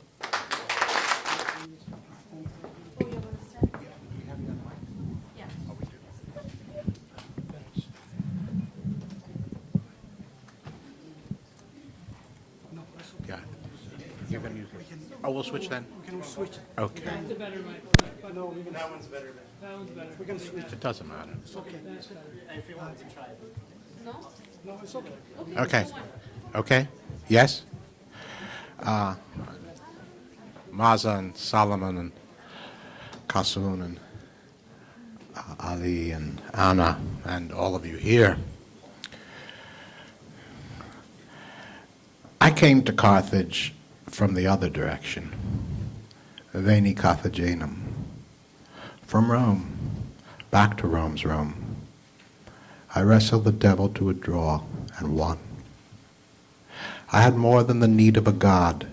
Oh, we'll switch then? We can switch. Okay. That's a better mic. No, we can. That one's better. That one's better. We can switch. It doesn't matter. It's okay. It's better. If you want to try it. No? No, it's okay. Okay. Okay? Yes? Maaza and Solomon and Kasun and Ali and Anna and all of you here. I came to Carthage from the other direction, Veni Carthagenum, from Rome, back to Rome's Rome. I wrestled the devil to a draw and won. I had more than the need of a god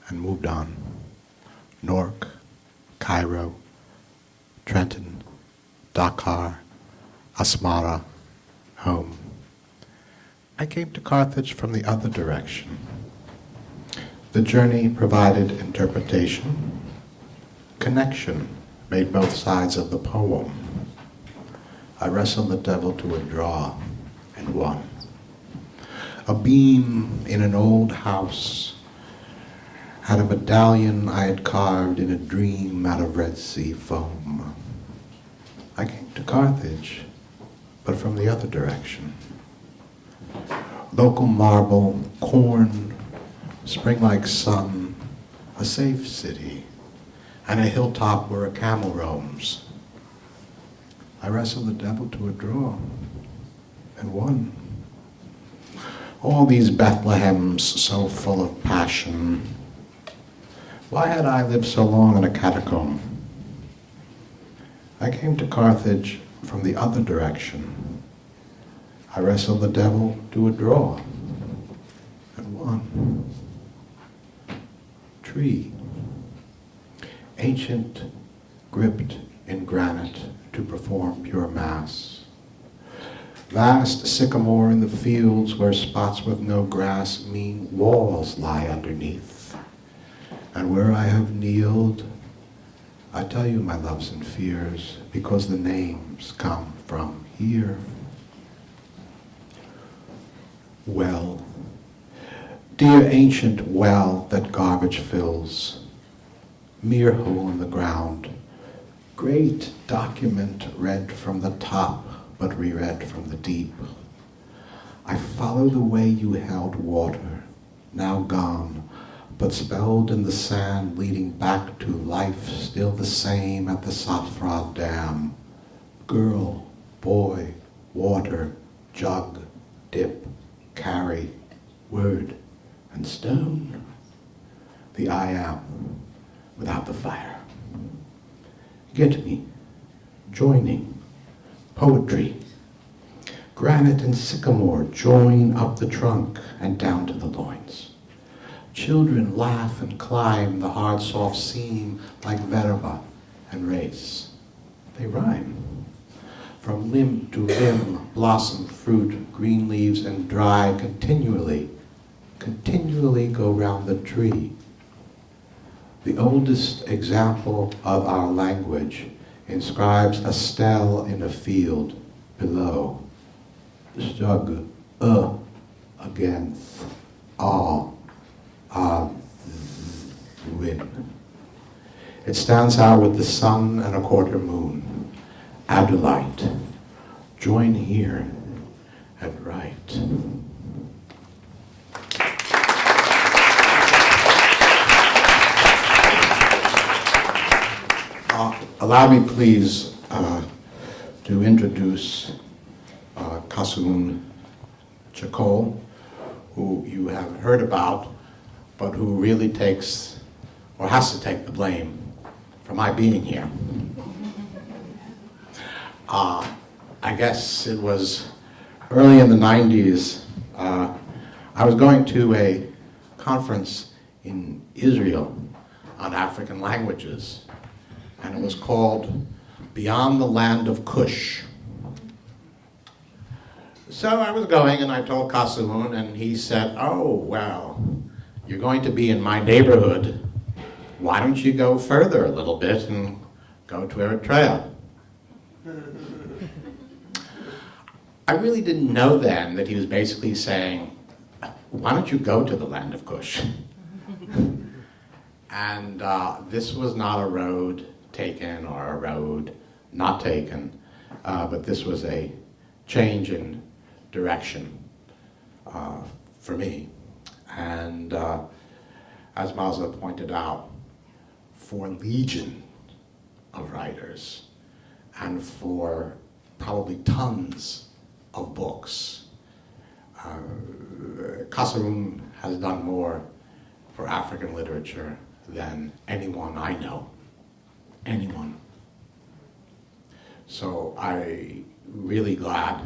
and moved on. Newark, Cairo, Trenton, Dakar, Asmara, home. I came to Carthage from the other direction. The journey provided interpretation. Connection made both sides of the poem. I wrestled the devil to a draw and won. A beam in an old house had a medallion I had carved in a dream out of Red Sea foam. I came to Carthage, but from the other direction. Local marble, corn, spring-like sun, a safe city, and a hilltop where a camel roams. I wrestled the devil to a draw and won. All these Bethlehems so full of passion. Why had I lived so long in a catacomb? I came to Carthage from the other direction. I wrestled the devil to a draw and won. tree, ancient, gripped in granite to perform pure mass. Vast sycamore in the fields where spots with no grass mean walls lie underneath. And where I have kneeled, I tell you my loves and fears, because the names come from here. Well, dear ancient well that garbage fills, mere hole in the ground, great document read from the top, but reread from the deep. I follow the way you held water, now gone, but spelled in the sand leading back to life still the same at the Safra Dam. Girl, boy, water, jug, dip, carry, word, and stone. The I am without the fire. Get me, joining, poetry. Granite and sycamore join up the trunk and down to the loins. Children laugh and climb the hard soft seam like verba and race. They rhyme. From limb to limb, blossom, fruit, green leaves, and dry continually go round the tree. The oldest example of our language inscribes a stele in a field below. Stug, against, all, win. It stands out with the sun and a quarter moon. Adulite, join here and write. Allow me, please, to introduce Kasun Chakol, who you have heard about, but who really takes, or has to take the blame for my being here. I guess it was early in the 90s. I was going to a conference in Israel on African languages, and it was called Beyond the Land of Cush. So I was going, and I told Kasun, and he said, oh, well, you're going to be in my neighborhood. Why don't you go further a little bit and go to Eritrea? I really didn't know then that he was basically saying, why don't you go to the land of Cush? And this was not a road taken or a road not taken, but this was a change in direction for me. And as Maaza pointed out, for legion of writers and for probably tons of books, Kasun has done more for African literature than anyone I know. Anyone. So I'm really glad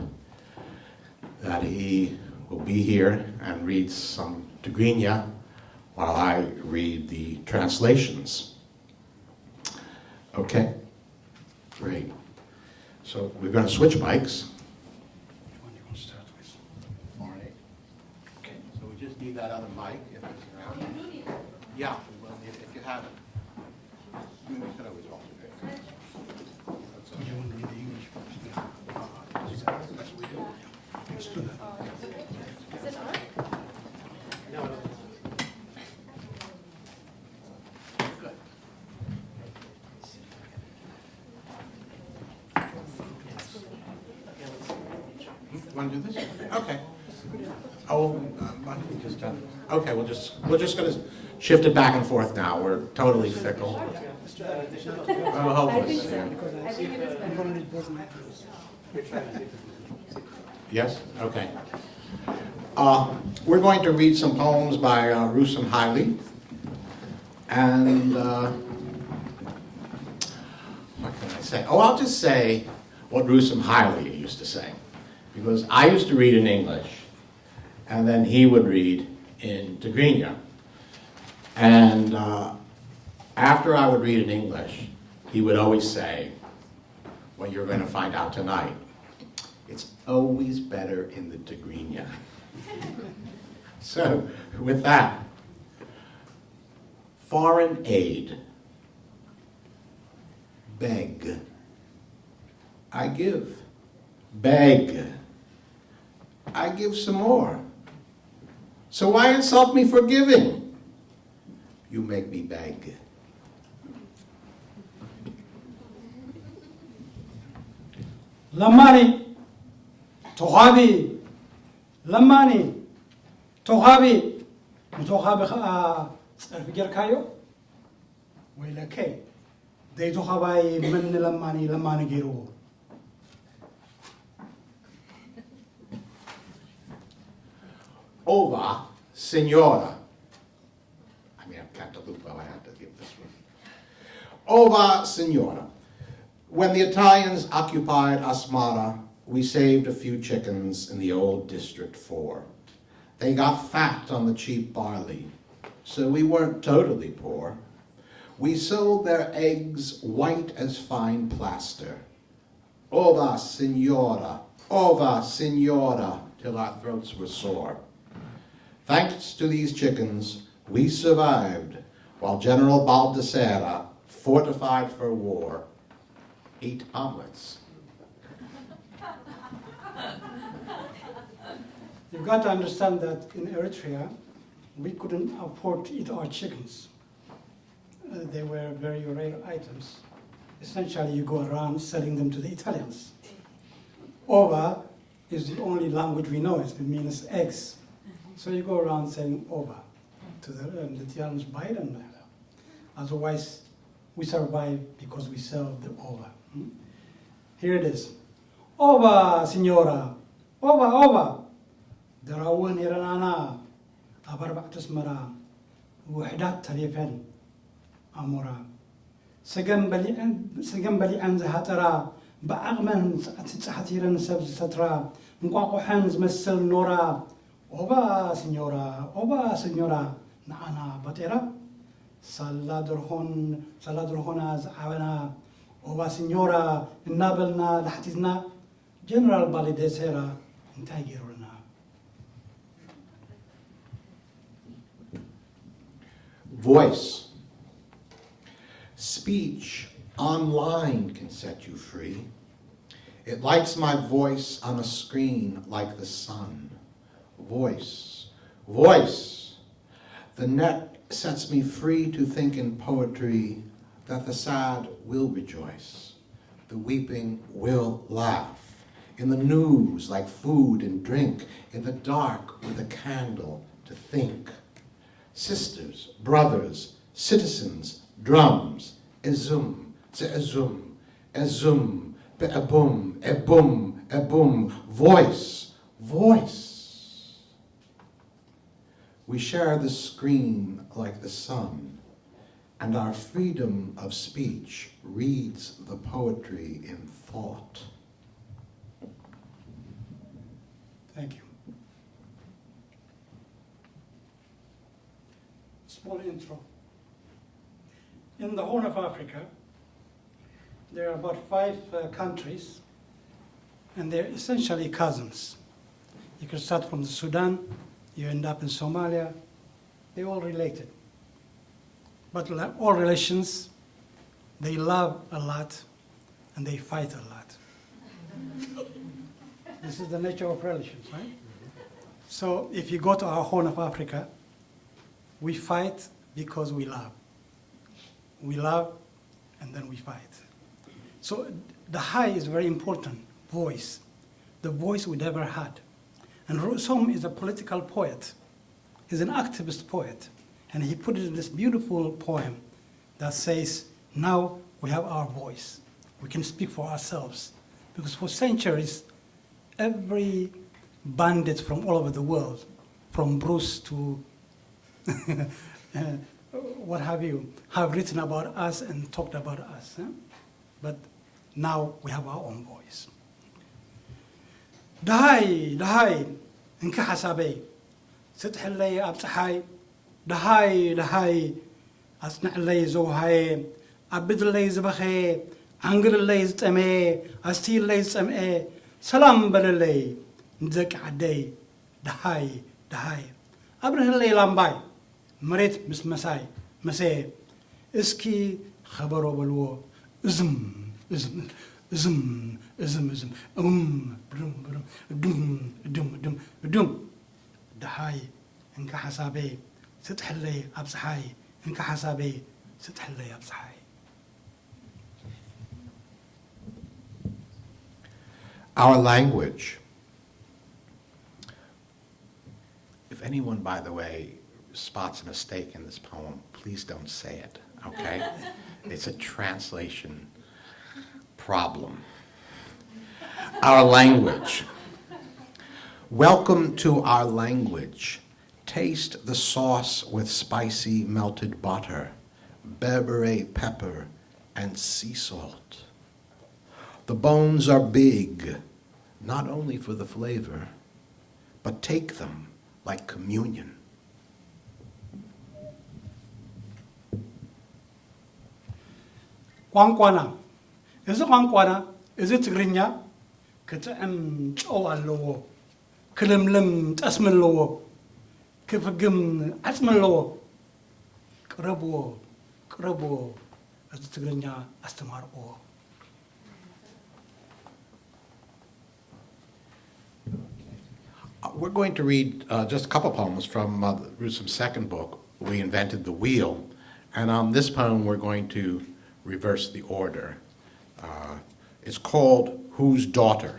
that he will be here and read some Tigrinya while I read the translations. Okay, great. So we're going to switch mics. Which one do you want to start with? All right. Okay, so we just need that other mic if it's around. You do need it. Yeah, we will need it if you have it. We can always alternate. That's okay. You want to read the English first? That's what we do. Let's do that. Is it on? No, no. Good. Want to do this? Okay. Oh, why don't we just okay, we're just going to shift it back and forth now. We're totally fickle. We're hopeless. I think it is better. Yes? Okay. We're going to read some poems by Rusum Haile. And what can I say? Oh, I'll just say what Rusum Haile used to say. Because I used to read in English, and then he would read in Tigrinya. And after I would read in English, he would always say, what you're going to find out tonight, it's always better in the Tigrinya. So, with that, foreign aid. Beg. I give. Beg. I give some more. So why insult me for giving? You make me beg. لماني تغابي لماني تغابي متغابي الفجر كايو ولا كي دي تغابي من لماني جيرو Ova, Signora. I mean, Cantalupo, I had to give this one. Ova, Signora. When the Italians occupied Asmara, we saved a few chickens in the old District 4. They got fat on the cheap barley, so we weren't totally poor. We sold their eggs white as fine plaster. Ova, Signora, till our throats were sore. Thanks to these chickens, we survived while General Baldessera, fortified for war, ate omelets. You've got to understand that in Eritrea, we couldn't afford to eat our chickens. They were very rare items. Essentially, you go around selling them to the Italians. Ova is the only language we know. It means eggs. So you go around saying ova to the Italians buy it and otherwise we survive because we sell the ova. Here it is. Ova, signora. Ova. دراون يرنانا أبربع تسمرا وحدات تليفن أمورا سجن بلي عن زهترا بعقمن تحتيرن سبز سترا مقاقو حنز مسل نورا أوبا سينيورا نعنا بطيرا سلا درهون زعونا أوبا سينيورا النابلنا لحتيزنا جنرال باليديسيرا انتهي جيرولنا. Voice. Speech online can set you free. It lights my voice on a screen like the sun. Voice. The net sets me free to think in poetry that the sad will rejoice, the weeping will laugh, in the news like food and drink, in the dark with a candle to think. Sisters, brothers, citizens, drums, ezum, ebum, voice. We share the screen like the sun, and our freedom of speech reads the poetry in thought. Thank you. Small intro. In the Horn of Africa, there are about 5 countries, and they're essentially cousins. You can start from the Sudan, you end up in Somalia. They're all related. But like all relations, they love a lot and they fight a lot. This is the nature of relations, right? So if you go to our Horn of Africa, we fight because we love. We love and then we fight. So the high is very important, voice. The voice we never had. And Rosom is a political poet. He's an activist poet. And he put it in this beautiful poem that says, now we have our voice. We can speak for ourselves. Because for centuries, every bandit from all over the world, from Bruce to what have you, have written about us and talked about us. But now we have our own voice. دهاي انك حسابي ستحلي أب صحاي دهاي دهاي أصنع لي زوهاي عبد لي زبخي عنقر لي زتمي أستيل لي زتمي سلام بللي نزك عدي دهاي دهاي أبره لي لامباي مريت مس مساي مساي اسكي خبرو بلو ازم ازم ازم ازم ازم بدم بدم دم دم دم دم دهاي انك حسابي ستحلي أبصحاي انك حسابي ستحلي أبصحاي. Our language. If anyone, by the way, spots a mistake in this poem, please don't say it, okay? It's a translation problem. Our language. Welcome to our language. Taste the sauce with spicy melted butter, berbere pepper, and sea salt. The bones are big, not only for the flavor, but take them like communion. ቋንቋና እዚ ቋንቋና እዚ ትግርኛ ክትዕም ጨው ኣለዎ ክልምልም ጠስሚ ኣለዎ ክፍግም ዓፅሚ ኣለዎ ቅረብዎ ቅረብዎ እዚ ትግርኛ ኣስተማርዎ We're going to read just a couple poems from Rusum's second book, We Invented the Wheel. And on this poem, we're going to reverse the order. It's called Whose Daughter?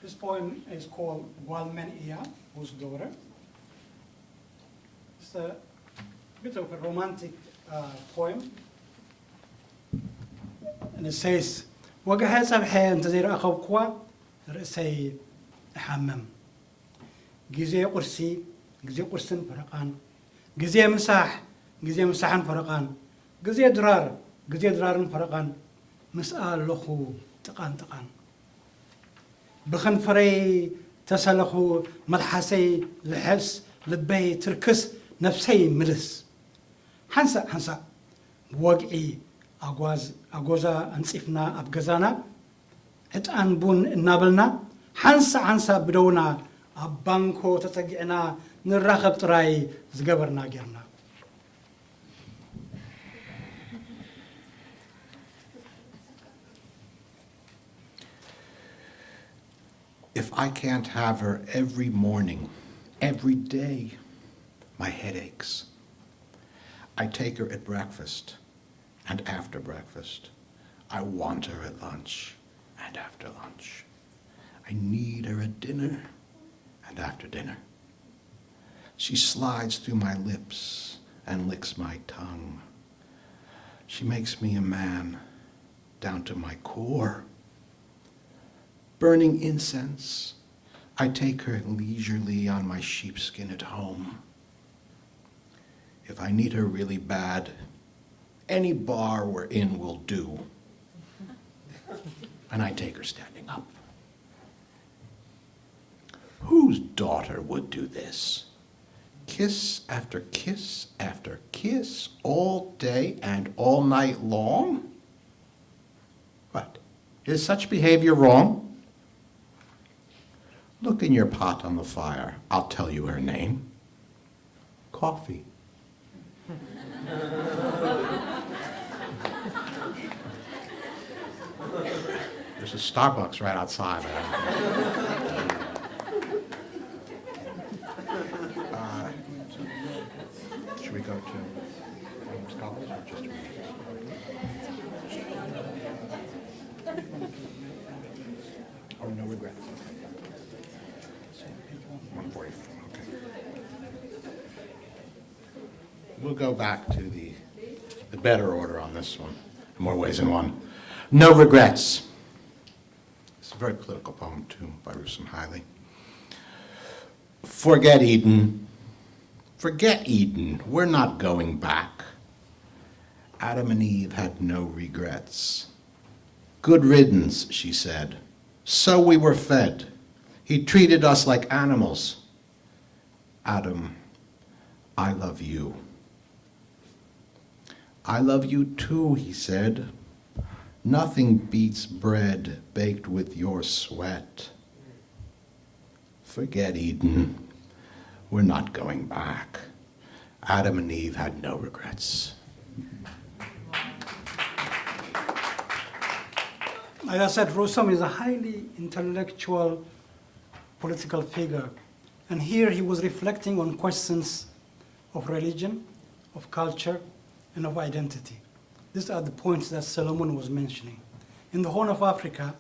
This poem is called Walmen Iya, Whose Daughter. It's a bit of a romantic poem. And it says, وجهها سبحة أنت زي رأخوكوا رأسي حمم جزء قرسي جزء قرسن فرقان جزء مساحن فرقان جزء درار فرقان مسألة لخو تقان بخن فري تسلخو ملحسي لحس لبي تركس نفسي ملس حنسا وقعي أجوزا أنصفنا أبجزانا هتان بون النابلنا حنسا بدونا أبانكو تتجعنا نرخب تراي زجبرنا جرنا. If I can't have her every morning, every day, my head aches. I take her at breakfast and after breakfast. I want her at lunch and after lunch. I need her at dinner and after dinner. She slides through my lips and licks my tongue. She makes me a man down to my core. Burning incense, I take her leisurely on my sheepskin at home. If I need her really bad, any bar we're in will do. And I take her standing up. Whose daughter would do this? Kiss after kiss after kiss, all day and all night long? What? Is such behavior wrong? Look in your pot on the fire. I'll tell you her name. Coffee. There's a Starbucks right outside. Should we go to scholars or just Oh, no regrets. 144. Okay. We'll go back to the better order on this one, in more ways than one. No regrets. It's a very political poem, too, by Rusum Haile. Forget Eden. Forget Eden. We're not going back. Adam and Eve had no regrets. Good riddance, she said. So we were fed. He treated us like animals. Adam I love you. I love you too, he said. Nothing beats bread baked with your sweat. Forget Eden. We're not going back. Adam and Eve had no regrets. Like I said, Rossum is a highly intellectual political figure. And here he was reflecting on questions of religion, of culture, and of identity. These are the points that Solomon was mentioning. In the Horn of Africa,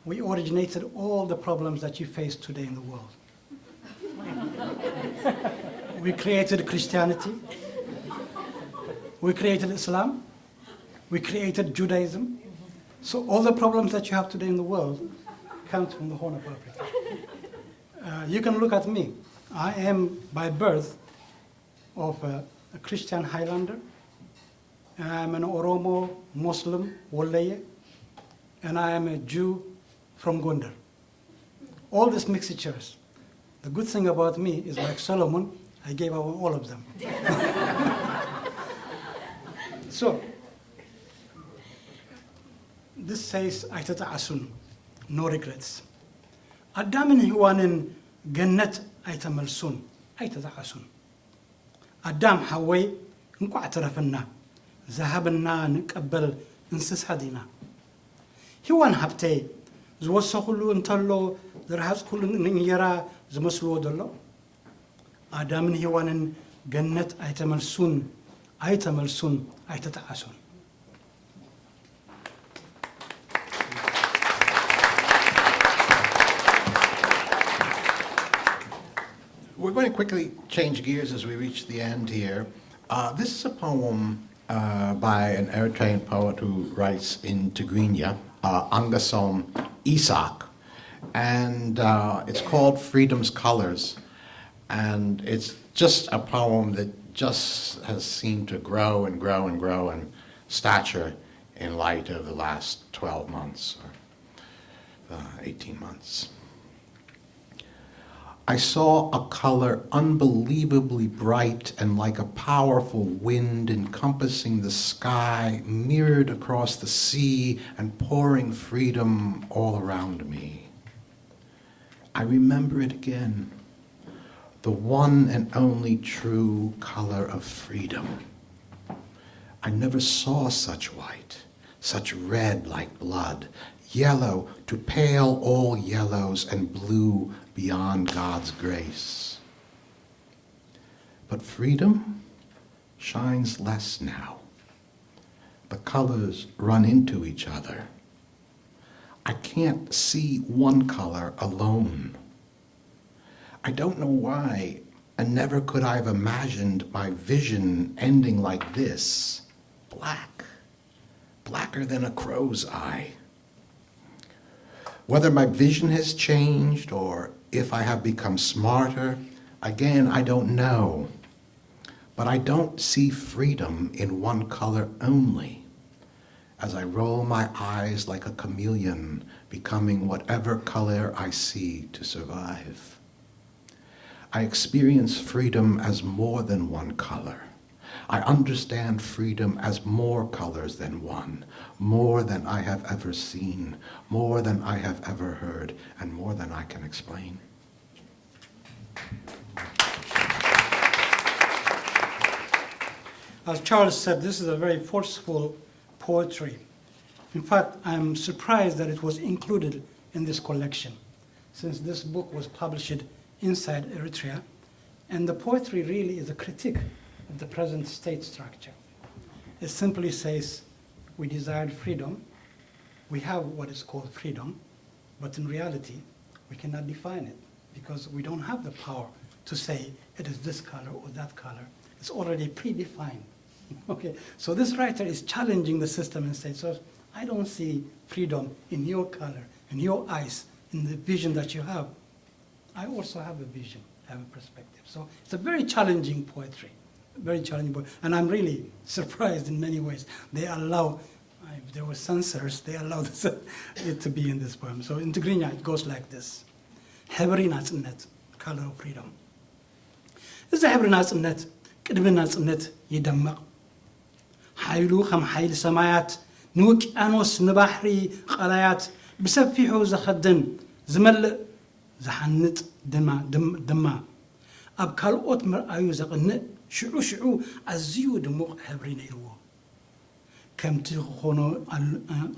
we originated all the problems that you face today in the world. We created Christianity. We created Islam. We created Judaism. So all the problems that you have today in the world come from the Horn of Africa. You can look at me. I am by birth of a Christian Highlander, and I am an Oromo Muslim Wolleye, and I am a Jew from Gondar. All these mixtures. The good thing about me is, like Solomon, I gave away all of them. So, this says, አይተጣዓሱን, no regrets. አዳምን ሔዋንን ገነት አይተመልሱን, አይተጣዓሱን። አዳም ሐወይ እንቋዕ ተረፈና፣ ዝሃብና ንቀበል እንስሳ ዲና። ሔዋን ሃብተይ ዝወሰኹሉ እንተሎ ዝረሃፅኩሉ እንጀራ ዝመስልዎ ዘሎ። አዳምን ሔዋንን ገነት አይተመልሱን፣ አይተመልሱን፣ አይተጣዓሱን። We're going to quickly change gears as we reach the end here. This is a poem by an Eritrean poet who writes in Tigrinya, Angasom Isak, and it's called Freedom's Colors. And it's just a poem that just has seemed to grow and grow and grow in stature in light of the last 12 months or 18 months. I saw a color unbelievably bright and like a powerful wind encompassing the sky, mirrored across the sea and pouring freedom all around me. I remember it again, the one and only true color of freedom. I never saw such white, such red like blood, yellow to pale all yellows and blue beyond God's grace. But freedom shines less now. The colors run into each other. I can't see one color alone. I don't know why, and never could I have imagined my vision ending like this, black, blacker than a crow's eye. Whether my vision has changed or if I have become smarter, again, I don't know. But I don't see freedom in one color only, as I roll my eyes like a chameleon, becoming whatever color I see to survive. I experience freedom as more than one color. I understand freedom as more colors than one, more than I have ever seen, more than I have ever heard, and more than I can explain. As Charles said, this is a very forceful poetry. In fact, I'm surprised that it was included in this collection, since this book was published inside Eritrea, and the poetry really is a critique of the present state structure. It simply says, we desired freedom, we have what is called freedom, but in reality, we cannot define it because we don't have the power to say it is this color or that color. It's already predefined. Okay, so this writer is challenging the system and says, so I don't see freedom in your color, in your eyes, in the vision that you have. I also have a vision, I have a perspective. So it's a very challenging poetry, very challenging poetry. And I'm really surprised in many ways. They allow, if there were censors, they allowed it to be in this poem. So in Tigrinya, it goes like this. ሕብሪ ናጽነት, color of freedom. እዚ ሕብሪ ናጽነት ቅድሚ ናጽነት ይደምቕ ሓይሉ ከም ሓይሊ ሰማያት ንውቅያኖስ ንባሕሪ ቀላያት ብሰፊሑ ዘኸድን ዝመልእ ዝሓንጥ ድማ ኣብ ካልኦት ምርኣዩ ዘቕንእ ሽዑ ኣዝዩ ድሙቕ ሕብሪ ነይርዎ ከምቲ ክኾኑ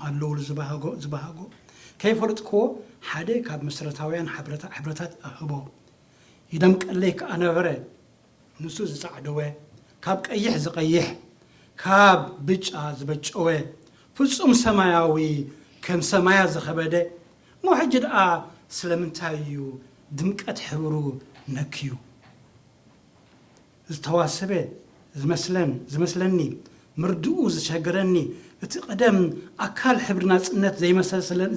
ኣለውሉ ዝበሃጎ ከይፈልጥክዎ ሓደ ካብ መሰረታውያን ሕብረታት ኣህቦ ይደምቀለይ ከዓ ነበረ ንሱ ዝፃዕደወ ካብ ቀይሕ ዝቐይሕ ካብ ብጫ ዝበጨወ ፍጹም ሰማያዊ ከም ሰማያ ዝኸበደ ሞሕጂ ደኣ ስለምንታይ እዩ ድምቀት ሕብሩ ነክዩ ዝተዋሰበ ዝመስለኒ ምርድኡ ዝሸገረኒ እቲ ቀደም ኣካል ሕብሪ ናጽነት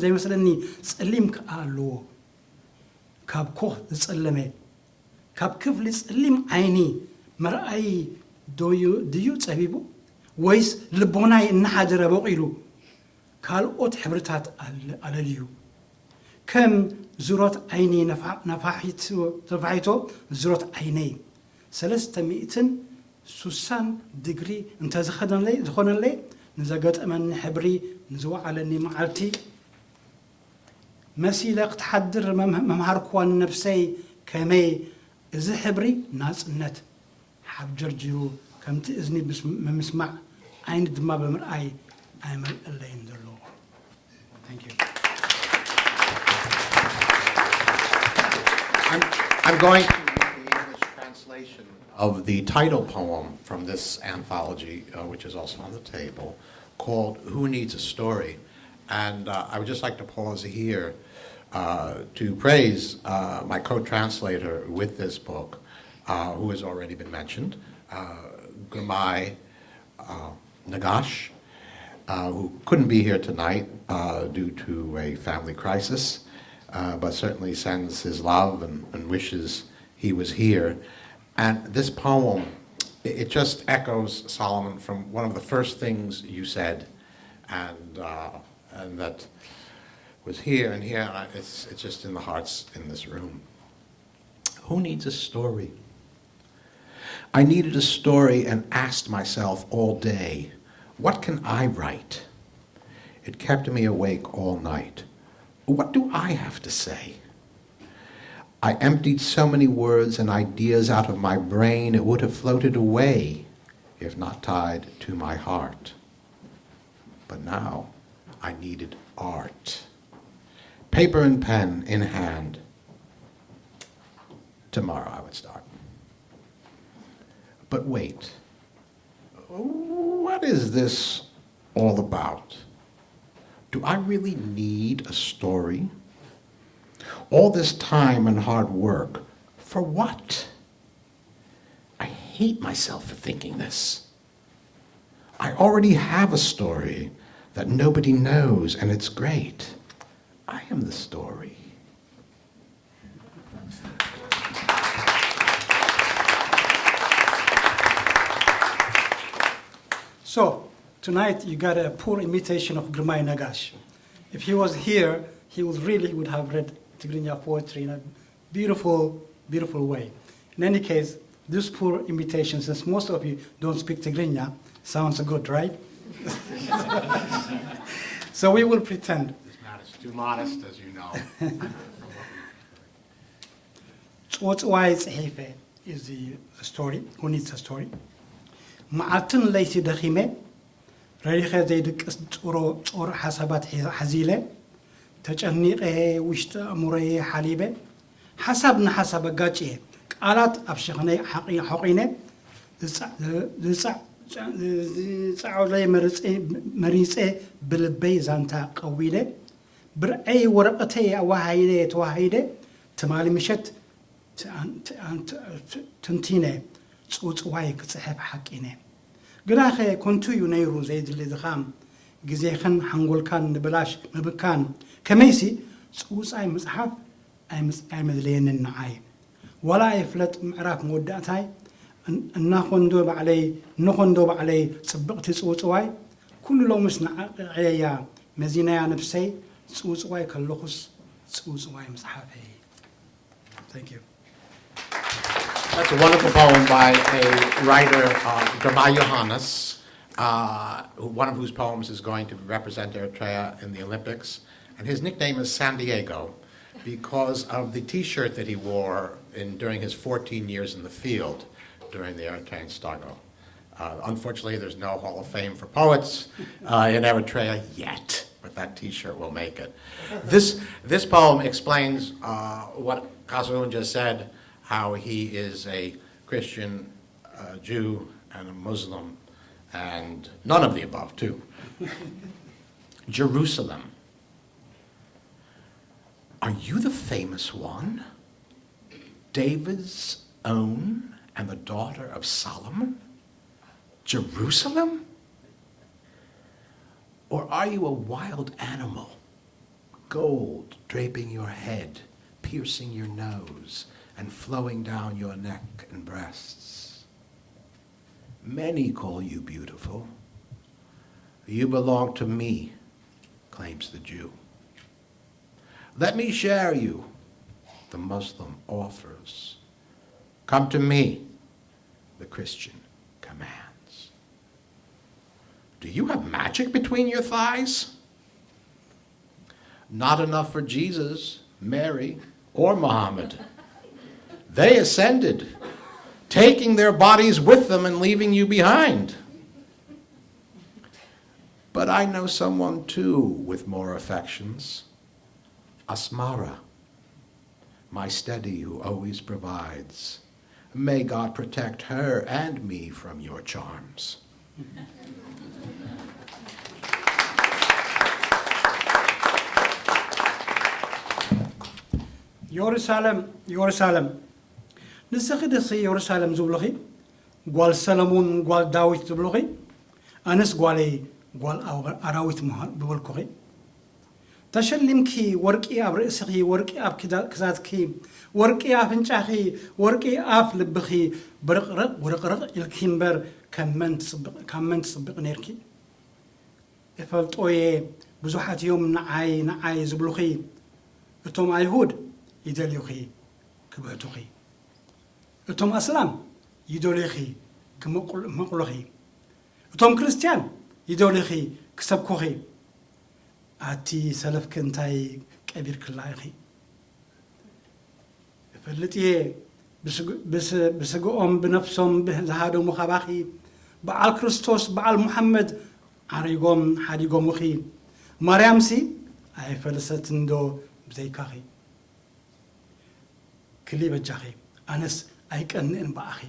ዘይመስለኒ ጸሊም ከዓ ኣለዎ ካብ ኮህ ዝጸለመ ካብ ክፍሊ ጸሊም ዓይኒ መርኣይ ድዩ ጸቢቡ ወይስ ልቦናይ እናሓደረ በቂሉ ካልኦት ሕብርታት ኣለልዩ ከም ዝሮት ዓይኒ ነፋሒቶ ዝሮት ዓይነይ 360 ዲግሪ እንተዝኾነለይ ንዘገጠመኒ ሕብሪ ንዝወዓለኒ መዓልቲ መሲለ ክትሓድር መምሃርክዋን ነፍሰይ ከመይ እዚ ሕብሪ ናጽነት ሓብጀርጂሩ ከምቲ እዝኒ ብምስማዕ ዓይኒ ድማ ብምርኣይ ኣይመልአለይን ዘሎ Thank you. I'm going to read the English translation of the title poem from this anthology, which is also on the table, called Who Needs a Story? And I would just like to pause here to praise my co-translator with this book, who has already been mentioned, Gurmai Nagash, who couldn't be here tonight due to a family crisis, but certainly sends his love and wishes he was here. And this poem, it just echoes, Solomon, from one of the first things you said, and that was here and here, and it's just in the hearts in this room. Who needs a story? I needed a story and asked myself all day, what can I write? It kept me awake all night. What do I have to say? I emptied so many words and ideas out of my brain, it would have floated away if not tied to my heart. But now I needed art. Paper and pen in hand. Tomorrow I would start. But wait, what is this all about? Do I really need a story? All this time and hard work, for what? I hate myself for thinking this. I already have a story that nobody knows, and it's great. I am the story. So, tonight you got a poor imitation of Gurmai Nagash. If he was here, he would have read Tigrinya poetry in a beautiful, beautiful way. In any case, this poor imitation, since most of you don't speak Tigrinya, sounds good, right? So we will pretend. This man is too modest, as you know. Why it's Hefe is the story. Who needs a story? Ma'atin layti dakhime, rarikhe zaydqis tor hasabat hazile, ተጨኒቀ ውሽጠ ሙረየ ሓሊበ ሓሳብ ንሓሳብ ጋጭየ ቃላት ኣብ ሸኽነይ ሓቂነ ዝፃዕለይ መሪፀ ብልበይ ዛንታ ቀዊለ ብርዐይ ወረቐተይ ኣዋሃይደ ተዋሃይደ ትማሊ ምሸት ትንቲነ ፅውፅዋይ ክፅሕፍ ሓቂነ ግናኸ ኮንቱ እዩ ነይሩ ዘይድሊ ዝኻም ጊዜኽን ሓንጎልካን ንብላሽ ምብካን ከመይሲ ፅውፃይ መፅሓፍ ኣይመድለየንን ንዓይ ወላ ይፍለጥ ምዕራፍ መወዳእታይ ንኾንዶ ባዕለይ ፅብቕቲ ፅውፅዋይ ኩሉ ሎምስ ንዓቕዕያ መዚናያ ነብሰይ ፅውፅዋይ ከለኹስ ፅውፅዋይ መፅሓፈይ Thank you. That's a wonderful poem by a writer, Tsegaye Yohannes, one of whose poems is going to represent Eritrea in the Olympics. And his nickname is San Diego because of the T-shirt that he wore during his 14 years in the field during the Eritrean struggle. Unfortunately, there's no Hall of Fame for poets in Eritrea yet, but that T-shirt will make it. This poem explains what Kazun just said, how he is a Christian, Jew, and a Muslim, and none of the above, too. Jerusalem. Are you the famous one? David's own and the daughter of Solomon? Jerusalem? Or are you a wild animal? Gold draping your head, piercing your nose, and flowing down your neck and breasts. Many call you beautiful. You belong to me, claims the Jew. Let me share you, the Muslim offers. Come to me, the Christian commands. Do you have magic between your thighs? Not enough for Jesus, Mary, or Muhammad. They ascended, taking their bodies with them and leaving you behind. But I know someone too with more affections. Asmara, my steady who always provides. May God protect her and me from your charms. የሩሳሌም ንስኺ ደኺ የሩሳሌም ዝብሉኺ ጓል ሰለሞን ጓል ዳዊት ዝብሉኺ ኣነስ ጓለይ ጓል ኣራዊት ብበልኩኺ ተሸሊምኪ ወርቂ ኣብ ርእስኺ ወርቂ ኣብ ክሳድኪ ወርቂ ኣፍንጫኺ ወርቂ ኣፍ ልብኺ ብርቕርቕ ውርቕርቕ ኢልኪ እምበር ካብ መን ትፅብቕ ነርኪ እፈልጦየ ብዙሓት እዮም ንዓይ ዝብሉኺ እቶም ኣይሁድ ይደልዩኺ ክብእቱኺ እቶም ኣስላም ይደልዩኺ ክመቕሉኺ እቶም ክርስቲያን ይደልዩኺ ክሰብኩኺ ኣቲ ሰለፍክ እንታይ ቀቢርክላ ኢኺ እፈልጥየ ብስግኦም ብነፍሶም ዝሃደሙ ኻባኺ በዓል ክርስቶስ በዓል ሙሐመድ ዓሪጎም ሓዲጎሙኺ ማርያምሲ ኣይፈልሰትን ዶ ብዘይካኺ ክሊ በጃኺ ኣነስ ኣይቀንእን በኣኺ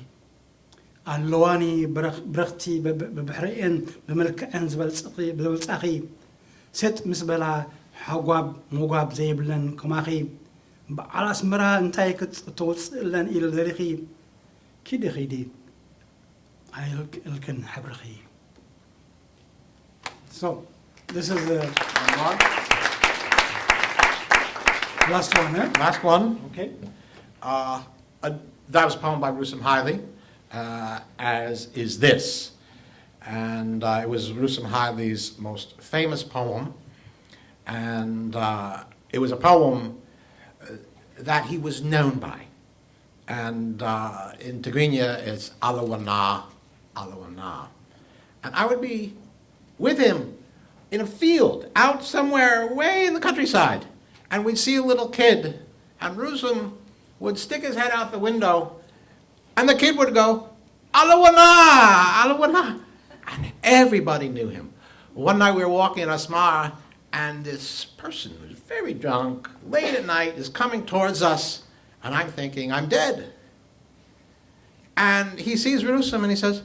ኣለዋኒ ብረኽቲ ብብሕሪአን ብመልክዐን ዝበልጻኺ ሴት ምስ በላ ሓጓብ ሞጓብ ዘይብለን ከማኺ በዓል ኣስመራ እንታይ ክትተውፅእለን ኢሉ ዘሪኺ ኪዲ ኺዲ ኣይልክን ሕብርኺ So, this is the last one, eh? Last one. Okay. That was a poem by Rusum Haile, as is this. And it was Rusum Haile's most famous poem. And it was a poem that he was known by. And in Tigrinya, it's Alawana, Alawana. And I would be with him in a field, out somewhere way in the countryside. And we'd see a little kid, and Rusum would stick his head out the window, and the kid would go, Alawana, Alawana. And everybody knew him. One night we were walking in Asmara, and this person who was very drunk, late at night, is coming towards us, and I'm thinking, I'm dead. And he sees Rusum, and he says,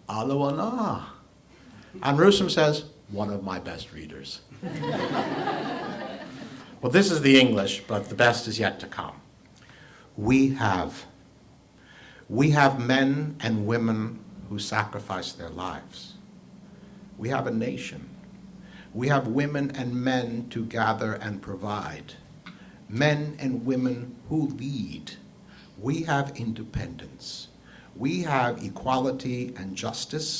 Alawana. And Rusum says, one of my best readers. Well, this is the English, but the best is yet to come. We have men and women who sacrifice their lives. We have a nation. We have women and men to gather and provide. Men and women who lead. We have independence. We have equality and justice.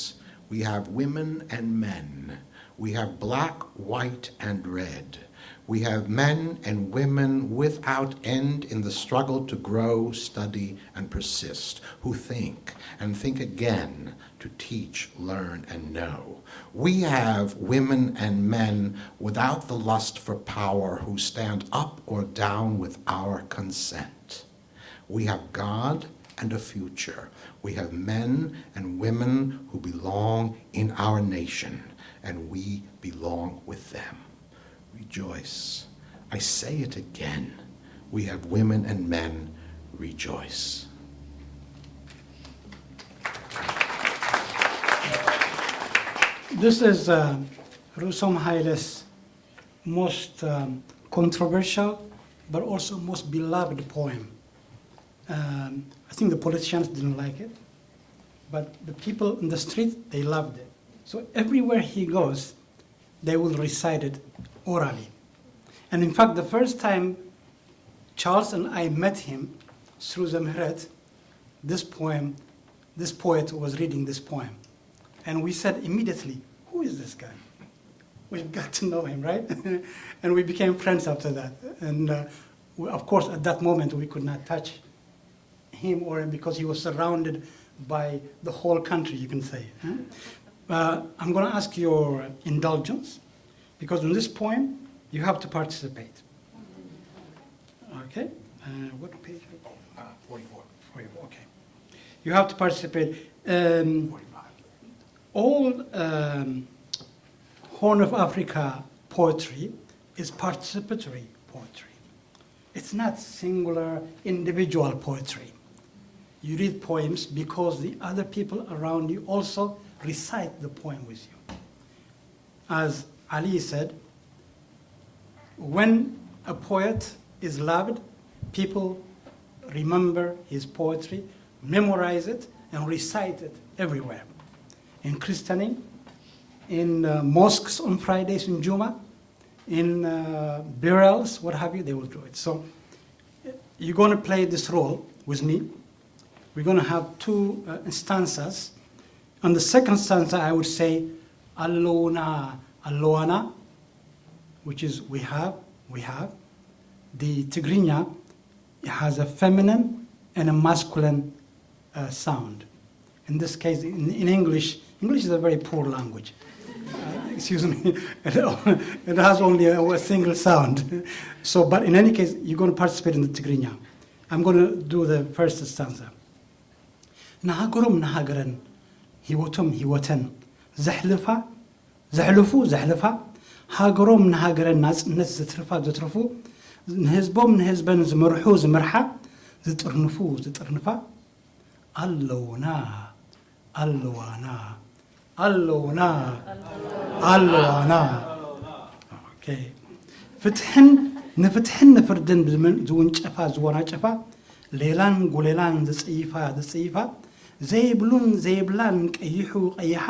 We have women and men. We have black, white, and red. We have men and women without end in the struggle to grow, study, and persist, who think and think again to teach, learn, and know. We have women and men without the lust for power who stand up or down with our consent. We have God and a future. We have men and women who belong in our nation, and we belong with them. Rejoice. I say it again. We have women and men. Rejoice. This is Rusom Haile's most controversial, but also most beloved poem. I think the politicians didn't like it, but the people in the street, they loved it. So everywhere he goes, they will recite it orally. And in fact, the first time Charles and I met him through Zemhret, this poet was reading this poem. And we said immediately, who is this guy? We've got to know him, right? And we became friends after that. And of course, at that moment, we could not touch him, or because he was surrounded by the whole country, you can say. I'm going to ask your indulgence, because in this poem, you have to participate. Okay? What page? 44. 44, okay. You have to participate. 45. All Horn of Africa poetry is participatory poetry. It's not singular, individual poetry. You read poems because the other people around you also recite the poem with you. As Ali said, when a poet is loved, people remember his poetry, memorize it, and recite it everywhere. In christening, in mosques on Fridays in Juma, in burials, what have you, they will do it. So you're going to play this role with me. We're going to have two stanzas. On the second stanza, I would say, Allona, Alwana, which is we have. The Tigrinya has a feminine and a masculine sound. In this case, in English is a very poor language. Excuse me, it has only a single sound. So, but in any case, you're going to participate in the Tigrinya. I'm going to do the first stanza. Nahagurum nahagaran, hiwotum hiwoten, zahlfa, ሃገሮም ንሃገረን ናጽነት ዘትርፉ ንህዝቦም ንህዝበን ዝመርሑ ዝመርሓ ዝጥርንፋ ኣለውና ፍትሕን ንፍርድን ዝውንጨፋ ዝወናጨፋ ሌላን ጎሌላን ዝጽይፋ ዘይብሉን ዘይብላን ቀይሑ ቀይሓ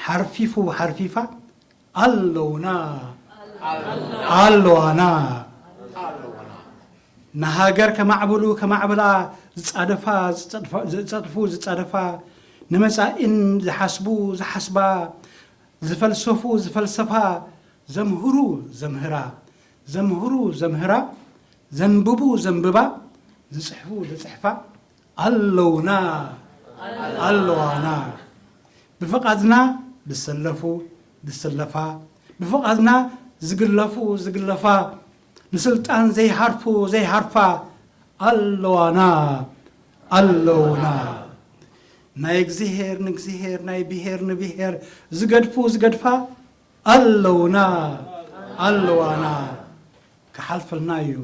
ሓርፊፋ ኣለዋና ንሃገር ከማዕብላ ዝጻደፋ ንመጻኢን ዝሓስባ ዝፈልሰፋ ዘምህሩ ዘምህራ ዘንብቡ ዘንብባ ዝጽሕፋ ኣለዋና ብፈቃድና ዝሰለፋ ብፈቃድና ዝግለፋ ንስልጣን ዘይሃርፋ ኣለዋና ናይ እግዚአብሔር ንእግዚአብሔር ናይ ብሔር ንብሔር ዝገድፋ ኣለዋና ክሓልፈልና እዩ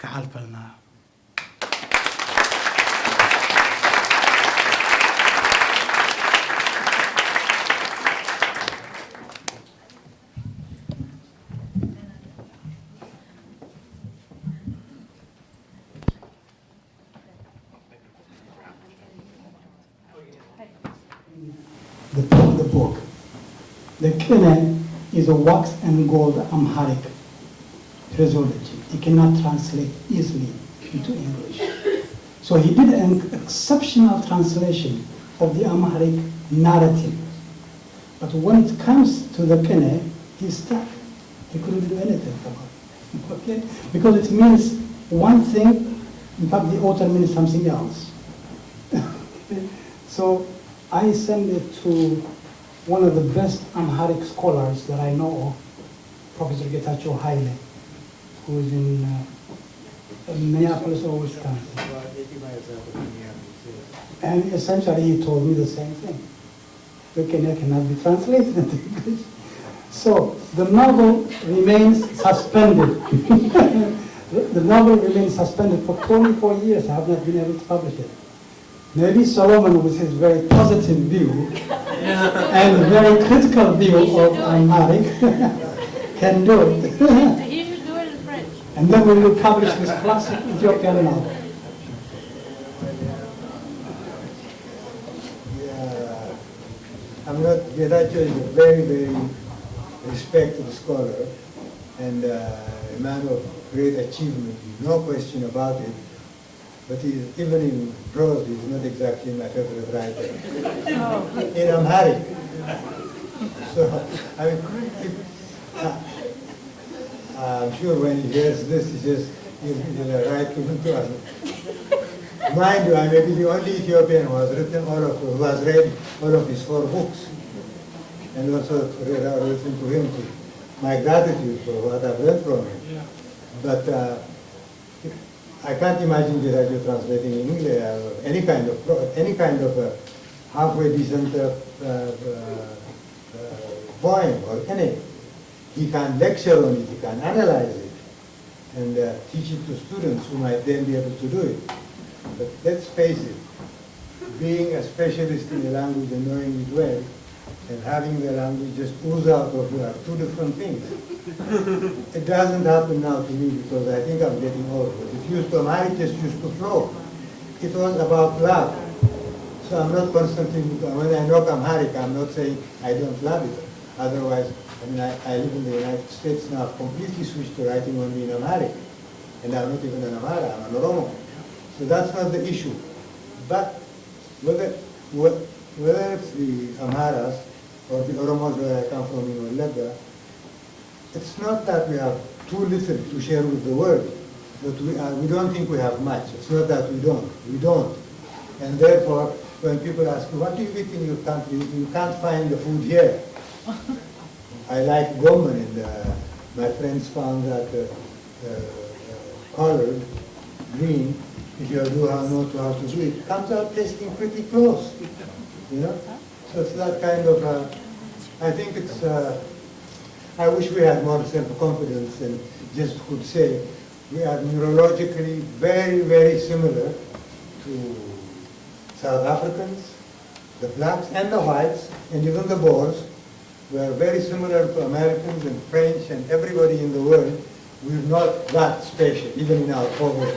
ክሓልፈልና The book. The Kene is a wax and gold Amharic phraseology. He cannot translate easily into English. So he did an exceptional translation of the Amharic narrative. But when it comes to the Kene, he's stuck. He couldn't do anything about it. Okay? Because it means one thing, in fact the author means something else. So I sent it to one of the best Amharic scholars that I know of, Professor Getachew Haile, who is in Minneapolis or Wisconsin. About 80 miles out of Minneapolis. And essentially he told me the same thing. The Kenya cannot be translated into English. So the novel remains suspended. The novel remains suspended for 24 years. I have not been able to publish it. Maybe Solomon, with his very positive view and very critical view of Amharic, can do it. You should do it in French. And then we will publish this classic Ethiopian novel. Yeah, I'm not, Getachew is a very, very respected scholar and a man of great achievement, no question about it. But even in prose, he's not exactly my favorite writer. In Amharic. So, I mean, I'm sure when he hears this, he'll write to us. Mind you, I may be the only Ethiopian who has read all of his 4 books. And also written to him my gratitude for what I've read from him. Yeah. But I can't imagine Getachew translating in English any kind of halfway decent poem or anything. He can lecture on it, he can analyze it, and teach it to students who might then be able to do it. But let's face it, being a specialist in a language and knowing it well, and having the language just ooze out of you are 2 different things. It doesn't happen now to me because I think I'm getting old. But it used to, Amharic just used to flow. It was about love. So I'm not constantly, when I know Amharic, I'm not saying I don't love it. Otherwise, I mean, I live in the United States now, I've completely switched to writing only in Amharic. And I'm not even an Amhara, I'm an Oromo. So that's not the issue. But whether it's the Amharas or the Oromos where I come from in Wallagga, it's not that we have too little to share with the world, but we don't think we have much. It's not that we don't. We don't. And therefore, when people ask me, what do you eat in your country? You can't find the food here. I like goman, and my friends found that colored, green, if you know how to do it, comes out tasting pretty close. You know? So it's that kind of, I think it's, I wish we had more self-confidence and just could say we are neurologically very, very similar to South Africans, the blacks and the whites, and even the Boers. We are very similar to Americans and French and everybody in the world. We're not that special, even in our poverty.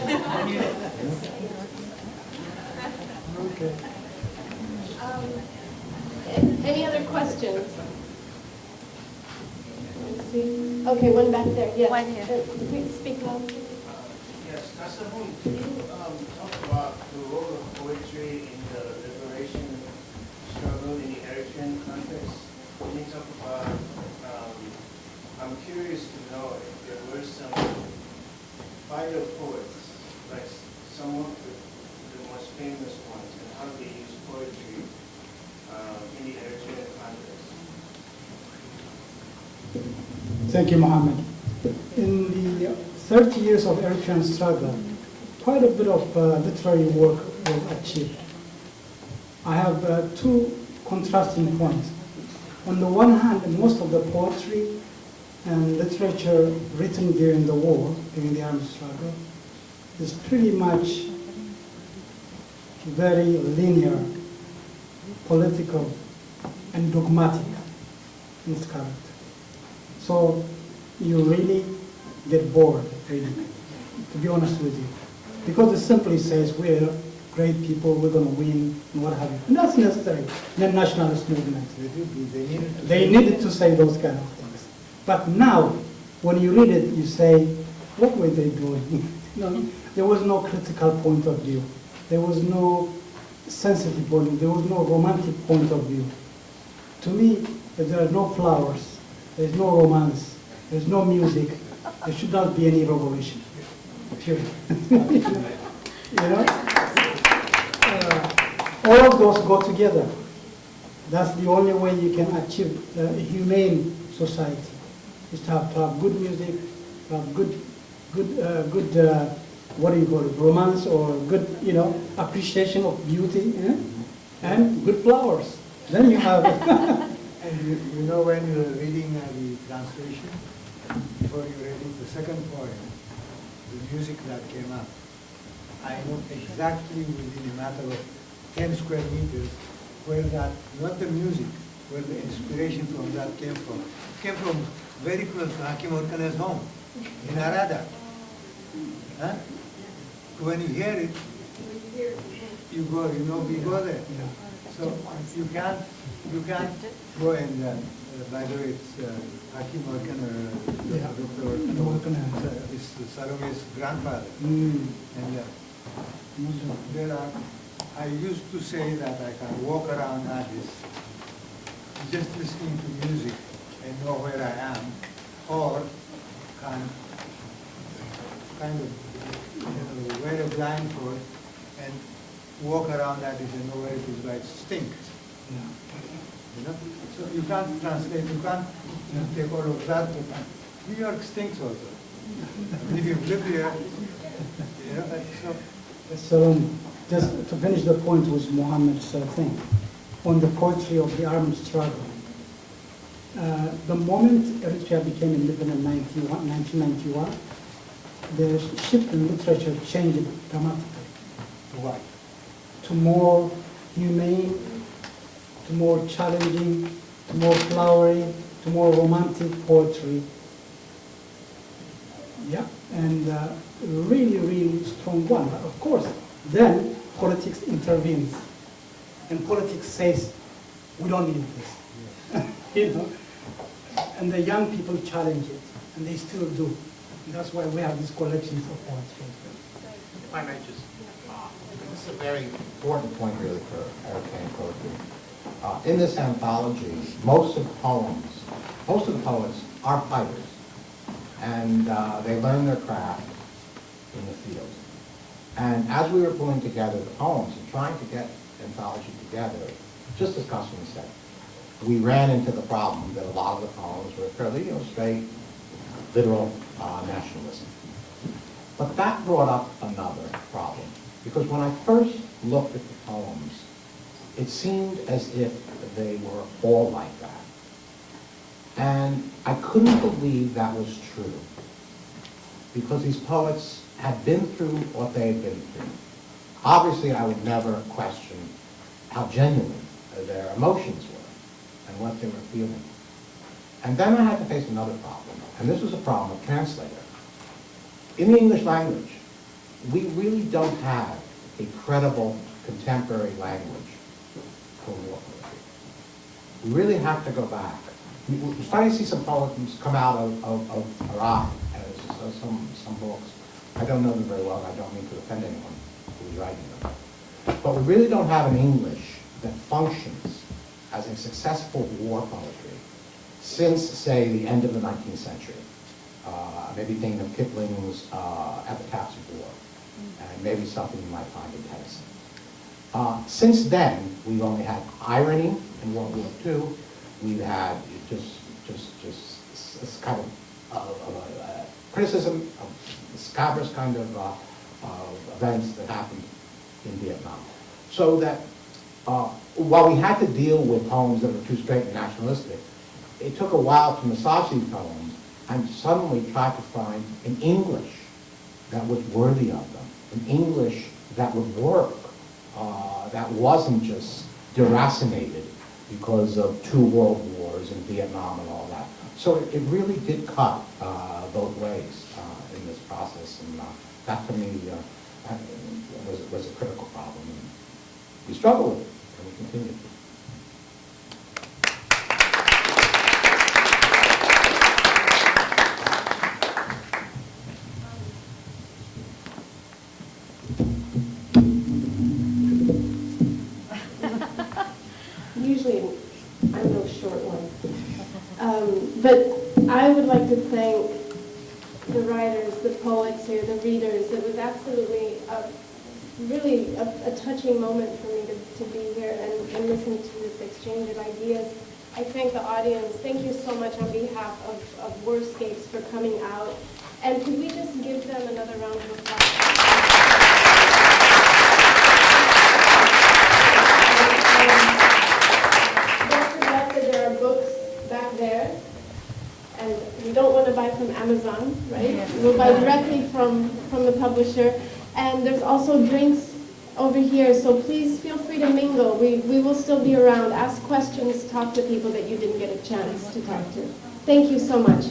Okay. Any other questions? Let's see. Okay, one back there. Yes. One here. Please speak loud. Yes, Pastor Boone, can you talk about the role of poetry in the liberation struggle in the Eritrean context? Can you talk about, I'm curious to know if there were some fighter poets, like some of the most famous ones, and how they use poetry in the Eritrean context. Thank you, Mohammed. In the 30 years of Eritrean struggle, quite a bit of literary work was achieved. I have 2 contrasting points. On the one hand, most of the poetry and literature written during the war, during the armed struggle, is pretty much very linear, political, and dogmatic in its character. So you really get bored reading it, to be honest with you. Because it simply says we're great people, we're going to win, and what have you. And that's necessary in a nationalist movement. They needed to say those kind of things. But now, when you read it, you say, what were they doing? There was no critical point of view. There was no sensitive point, there was no romantic point of view. To me, if there are no flowers, there's no romance, there's no music, there should not be any revolution. Period. You know? All of those go together. That's the only way you can achieve a humane society, is to have good music, to have good, what do you call it, romance, or good, you know, appreciation of beauty, and good flowers. Then you have And you know, when you were reading the translation, before you read it, the second poem, the music that came up, I know exactly within a matter of 10 square meters where that, not the music, where the inspiration from that came from. It came from very close to Hakim Orkane's home in Arada. Huh? When you hear it, you go, you know, we go there. So you can't go and, by the way, it's Hakim Orkan, Dr. Orkan, is Salome's grandfather. And there are, I used to say that I can walk around Addis just listening to music and know where I am, or can kind of wear a blindfold and walk around Addis and know where it is, like stink. You know? So you can't translate, you can't take all of that. New York stinks also. If you live here, you know, So just to finish the point with Muhammad's thing, on the poetry of the armed struggle. The moment Eritrea became independent in 1991, the shift in literature changed dramatically. why? To more humane, to more challenging, to more flowery, to more romantic poetry. Yeah, and really, really strong one. But of course, then politics intervenes, and politics says, we don't need this. You know, and the young people challenge it, and they still do. And that's why we have these collections of poetry. If I may just, this is a very important point really for Eritrean poetry. In this anthology, most of the poets are fighters, and they learn their craft in the field. And as we were pulling together the poems and trying to get the anthology together, just as Kasumi said, we ran into the problem that a lot of the poems were fairly, straight, literal nationalism. But that brought up another problem, because when I first looked at the poems, it seemed as if they were all like that. And I couldn't believe that was true, because these poets had been through what they had been through. Obviously, I would never question how genuine their emotions were and what they were feeling. And then I had to face another problem, and this was a problem of translator. In the English language, we really don't have a credible contemporary language for war poetry. We really have to go back. We're starting to see some poems come out of Iraq, some books. I don't know them very well, I don't mean to offend anyone who's writing them. But we really don't have an English that functions as a successful war poetry since, say, the end of the 19th century. Maybe thinking of Kipling's Epitaphs of War, and maybe something you might find in Tennyson. Since then, we've only had irony in World War II. We've had just this kind of criticism of the scabrous kind of events that happened in Vietnam. So that while we had to deal with poems that were too straight and nationalistic, it took a while to massage these poems and suddenly try to find an English that was worthy of them, an English that would work, that wasn't just deracinated because of 2 world wars and Vietnam and all that. So it really did cut both ways in this process, and that to me was a critical problem. And we struggled with it, and we continued. Usually, I'm no short one. thank the writers, the poets here, the readers. It was absolutely really a touching moment for me to be here and listen to this exchange of ideas. I thank the audience. Thank you so much on behalf of Wordscapes for coming out. And could we just give them another round of applause? Don't forget that there are books back there. And we don't want to buy from Amazon, right? We'll buy directly from the publisher. And there's also drinks over here, so please feel free to mingle. We will still be around. Ask questions, talk to people that you didn't get a chance to talk to. Thank you so much.